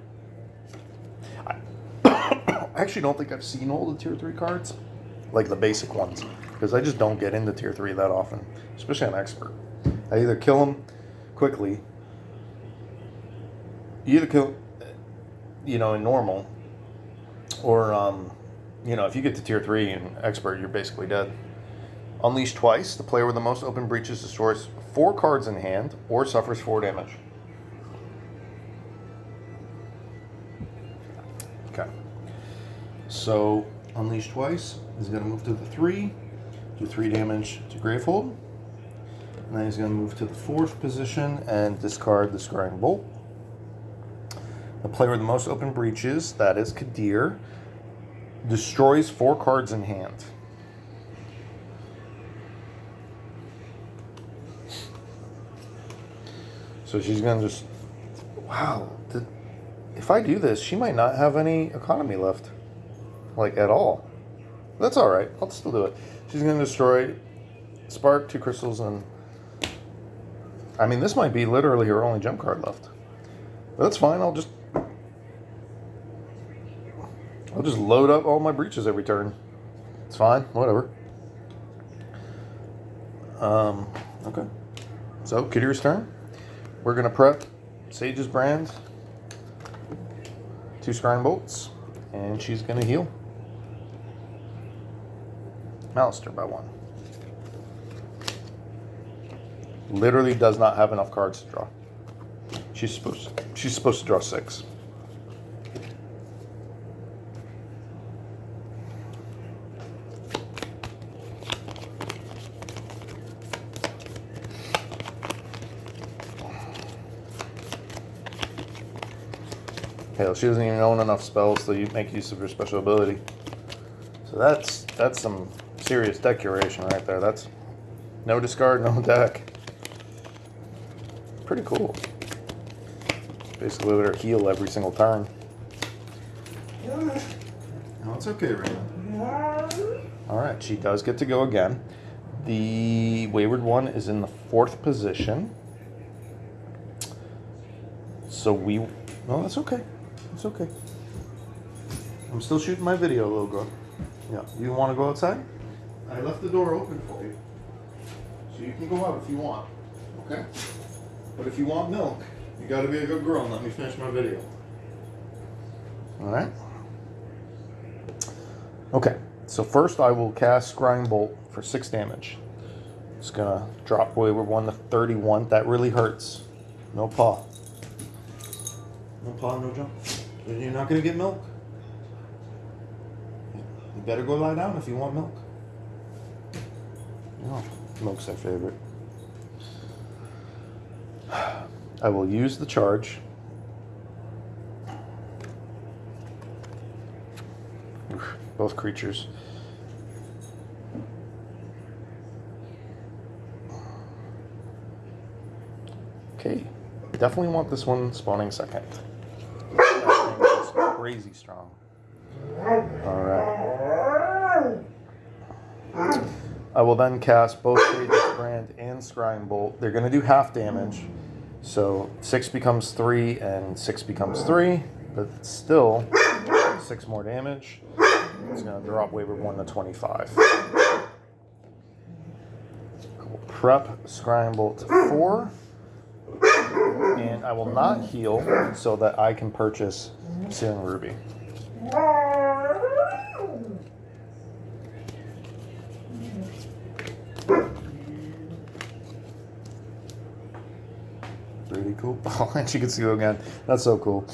I actually don't think I've seen all the tier 3 cards, like the basic ones, because I just don't get into tier 3 that often, especially on expert. I either kill them quickly, you either kill, in normal, or, if you get to tier 3 in expert, you're basically dead. Unleash twice. The player with the most open breaches destroys 4 cards in hand or suffers 4 damage. Okay. So, Unleash twice is going to move to the 3, do 3 damage to Gravehold. And then he's going to move to the 4th position and discard the Scrying Bolt. The player with the most open breaches, that is Kadir, destroys 4 cards in hand. So she's going to just... Wow. If I do this, she might not have any economy left. Like, at all. That's alright. I'll still do it. She's going to destroy Spark, 2 crystals, and... I mean, this might be literally her only jump card left. But that's fine. I'll just load up all my breaches every turn. It's fine. Whatever. Okay. So, Kadir's turn. We're going to prep Sage's Brand, 2 Scrying Bolts, and she's going to heal Malister by 1. Literally does not have enough cards to draw. She's supposed to draw 6. Hell, she doesn't even own enough spells to make use of her special ability. So that's some serious deck curation right there. That's no discard, no deck. Pretty cool. Basically let her heal every single turn. No, it's okay right now. Alright, she does get to go again. The Wayward one is in the 4th position. So no, that's okay. It's okay. I'm still shooting my video, little girl. Yeah, you want to go outside? I left the door open for you. So you can go out if you want. Okay? But if you want milk, you gotta be a good girl and let me finish my video. Alright? Okay, so first I will cast Scrying Bolt for 6 damage. It's gonna drop Wayward 1 to 31. That really hurts. No paw. No paw, no jump. You're not gonna get milk. You better go lie down if you want milk. Oh, milk's their favorite. I will use the charge. Both creatures. Okay, definitely want this one spawning second. That thing is crazy strong. Alright. I will then cast both Radiant Brand and Scrying Bolt. They're going to do half damage. So 6 becomes 3 and 6 becomes 3. But it's still 6 more damage. It's going to drop Wayward 1 to 25. I will prep Scrying Bolt to 4. And I will not heal so that I can purchase Searing Ruby. Pretty cool. Oh, and she gets to go again. That's so cool.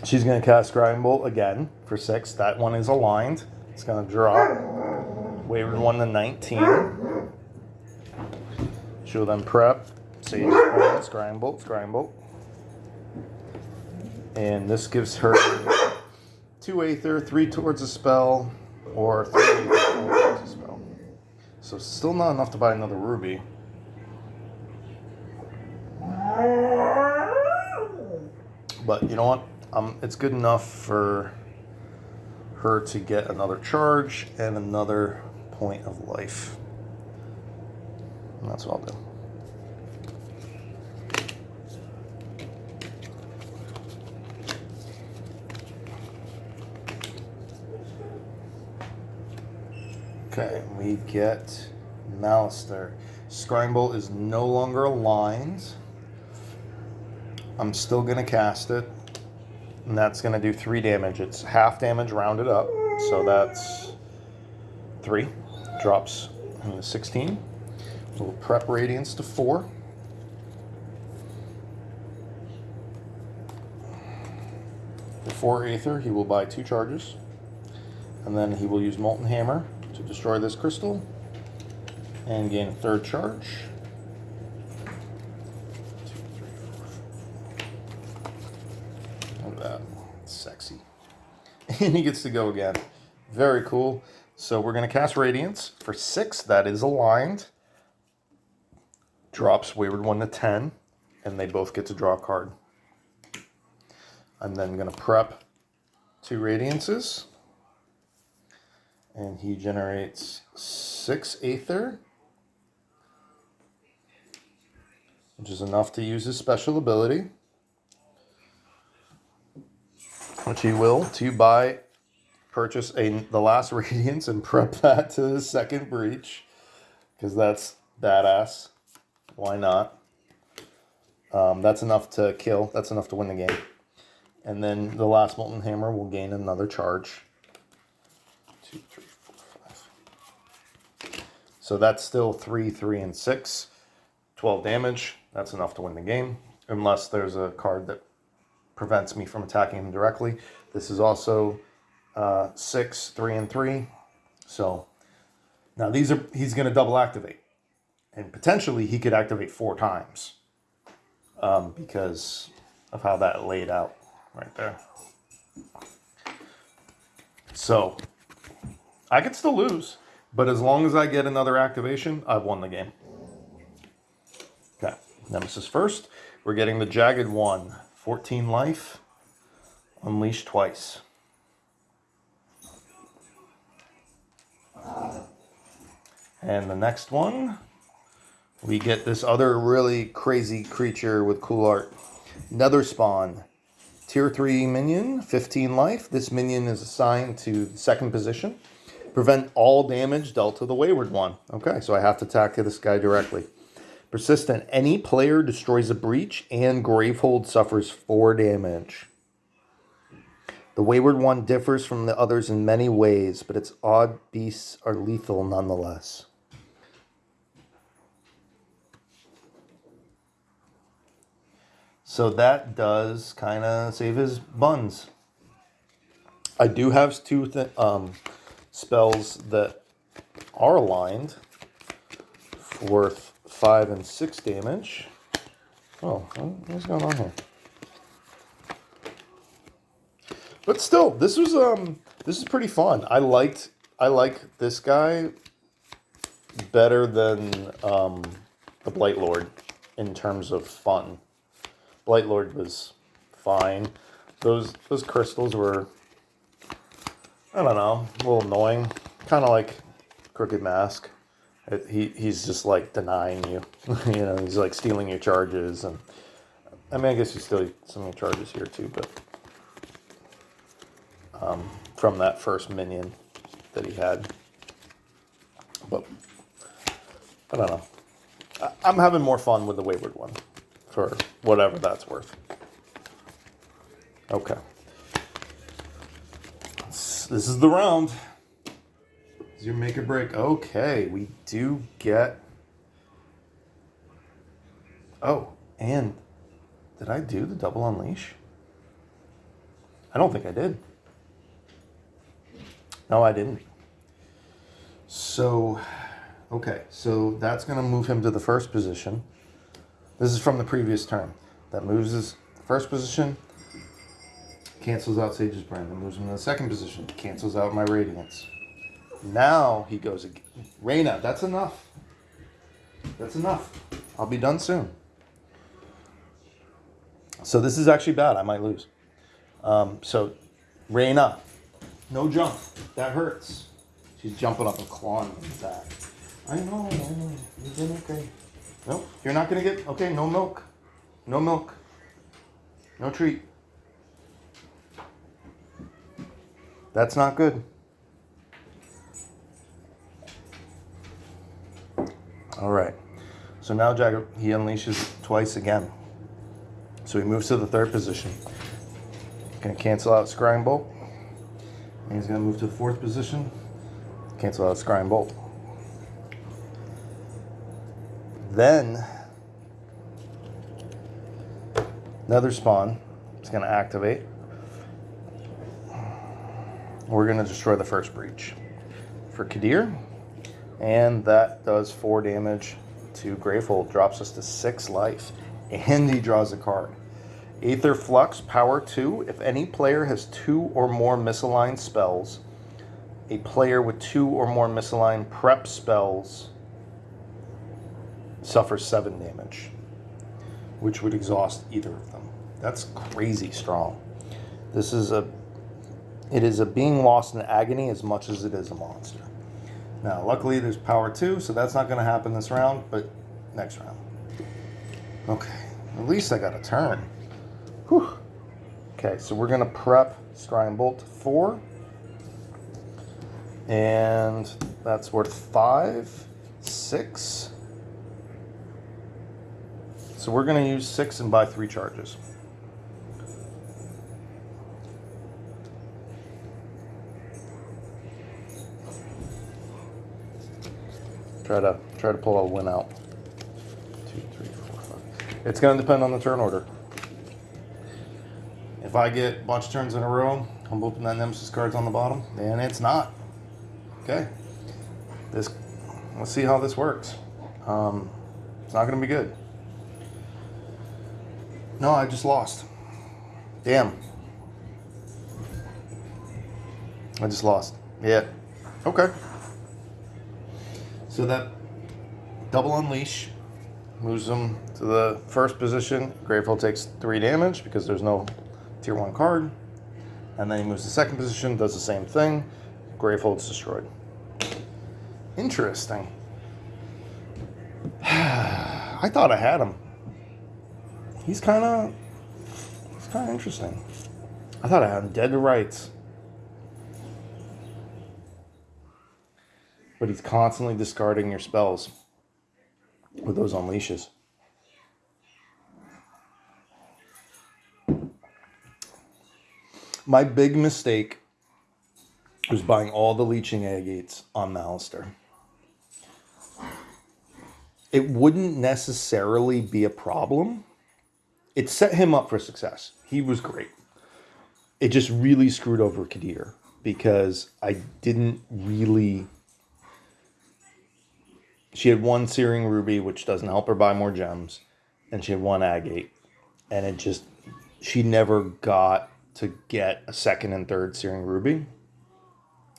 She's going to cast Scrying Bolt again for 6. That one is aligned. It's going to drop Wayward 1 to 19. She'll then prep Sage, Scrying Bolt, Scrying Bolt. And this gives her 2 Aether, 3 towards a spell, or 3 Aether, 4 towards a spell. So still not enough to buy another Ruby. But you know what? It's good enough for her to get another charge and another point of life. And that's what I'll do. Okay, we get Nameless. Scrying Bolt is no longer aligned. I'm still going to cast it. And that's going to do 3 damage. It's half damage rounded up. So that's 3. Drops into 16. We'll prep Radiance to 4. For 4 Aether, he will buy 2 charges. And then he will use Molten Hammer to destroy this crystal and gain a 3rd charge. 2, 3, 4. Look at that. Sexy. And he gets to go again. Very cool. So we're going to cast Radiance for 6. That is aligned. Drops Wayward 1 to 10. And they both get to draw a card. I'm then going to prep 2 Radiances. And he generates 6 Aether, which is enough to use his special ability, which he will to purchase the last Radiance and prep that to the 2nd breach, because that's badass. Why not? That's enough to kill. That's enough to win the game. And then the last Molten Hammer will gain another charge. 2, 3, 4, 5. So that's still 3, 3, and 6. 12 damage. That's enough to win the game. Unless there's a card that prevents me from attacking him directly. This is also 6, 3, and 3. So now he's going to double activate. And potentially he could activate 4 times. Because of how that laid out right there. So I could still lose, but as long as I get another activation, I've won the game. Okay, Nemesis first. We're getting the Jagged One. 14 life. Unleash twice. And the next one, we get this other really crazy creature with cool art. Nether Spawn. Tier 3 minion, 15 life. This minion is assigned to the 2nd position. Prevent all damage dealt to the Wayward One. Okay, so I have to attack this guy directly. Persistent. Any player destroys a breach and Gravehold suffers 4 damage. The Wayward One differs from the others in many ways, but its odd beasts are lethal nonetheless. So that does kind of save his buns. I do have 2 spells that are aligned. worth 5 and 6 damage. Oh, what's going on here? But still, this is pretty fun. I like this guy better than the Blight Lord in terms of fun. Blight Lord was fine. Those crystals were, I don't know, a little annoying. Kind of like Crooked Mask. He's just like denying you. You know, he's like stealing your charges. And I mean, I guess you steal some of your charges here too, but from that first minion that he had. But I don't know. I'm having more fun with the Wayward one for whatever that's worth. Okay. This is the round. This is your make or break. Okay, we do get... Oh, and did I do the double unleash? I don't think I did. No, I didn't. So, okay, so that's going to move him to the first position. This is from the previous turn. That moves his first position, cancels out Sage's Brand. That moves him to the second position, cancels out my Radiance. Now he goes again. Reyna, that's enough. That's enough. I'll be done soon. So this is actually bad. I might lose. So, Reyna, no jump. That hurts. She's jumping up and clawing me back. I know. You're doing okay. Nope, you're not going to get... Okay, no milk. No milk. No treat. That's not good. All right. So now Jagger, he unleashes twice again. So he moves to the third position. Going to cancel out Scrying Bolt. And he's going to move to the fourth position. Cancel out Scrying Bolt. Then, another spawn is going to activate. We're going to destroy the first breach for Kadir. And that does 4 damage to Gravehold. Drops us to 6 life. And he draws a card. Aether Flux, power 2. If any player has 2 or more misaligned spells, a player with 2 or more misaligned prep spells suffers 7 damage, which would exhaust either of them. That's crazy strong. It is a being lost in agony as much as it is a monster. Now, luckily there's power 2, so that's not going to happen this round, but next round. Okay, at least I got a turn. Whew. Okay, so we're going to prep Scrying Bolt to 4. And that's worth 5, 6. So we're going to use 6 and buy 3 charges. Try to pull a win out. 2, 3, 4, 5. It's going to depend on the turn order. If I get a bunch of turns in a row, I'm hoping that Nemesis card's on the bottom, and it's not. Okay. Let's see how this works. It's not going to be good. No, I just lost. Damn. I just lost. Yeah. Okay. So that double unleash moves them to the first position. Gravehold takes 3 damage because there's no tier 1 card. And then he moves to the second position, does the same thing. Gravehold's destroyed. Interesting. I thought I had him. He's kind of interesting. I thought I had him dead to rights. But he's constantly discarding your spells with those unleashes. My big mistake was buying all the leeching agates on Malister. It wouldn't necessarily be a problem. It set him up for success. He was great. It just really screwed over Kadir because I didn't really she had one Searing Ruby, which doesn't help her buy more gems, and she had one Agate. And it just, she never got to get a second and third Searing Ruby.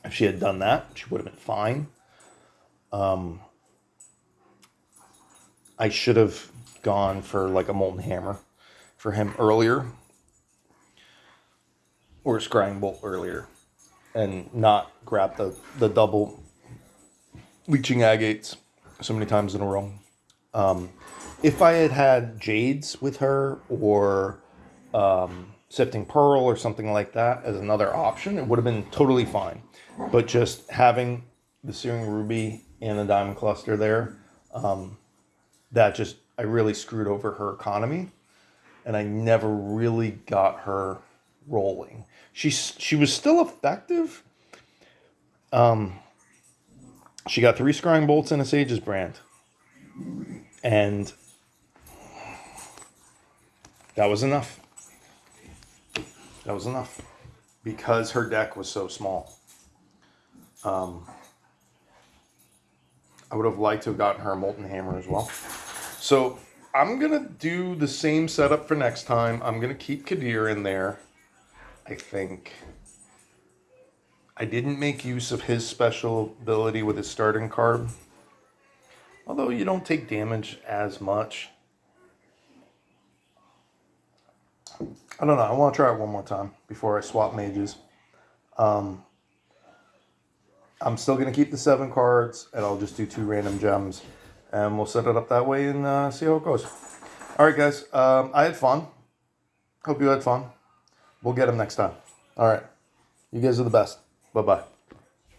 If she had done that, she would have been fine. I should have gone for like a Molten Hammer for him earlier, or a Scrying Bolt earlier, and not grab the double Leeching Agates so many times in a row. If I had had Jades with her, or Sifting Pearl or something like that as another option, it would have been totally fine. But just having the Searing Ruby and the Diamond Cluster there, I really screwed over her economy, and I never really got her rolling. She was still effective. She got 3 Scrying Bolts and a Sage's Brand, and that was enough. That was enough because her deck was so small. I would have liked to have gotten her a Molten Hammer as well. So I'm going to do the same setup for next time. I'm going to keep Kadir in there, I think. I didn't make use of his special ability with his starting card. Although you don't take damage as much. I don't know. I want to try it one more time before I swap mages. I'm still going to keep the 7 cards, and I'll just do 2 random gems. And we'll set it up that way and see how it goes. All right, guys. I had fun. Hope you had fun. We'll get them next time. All right. You guys are the best. Bye-bye.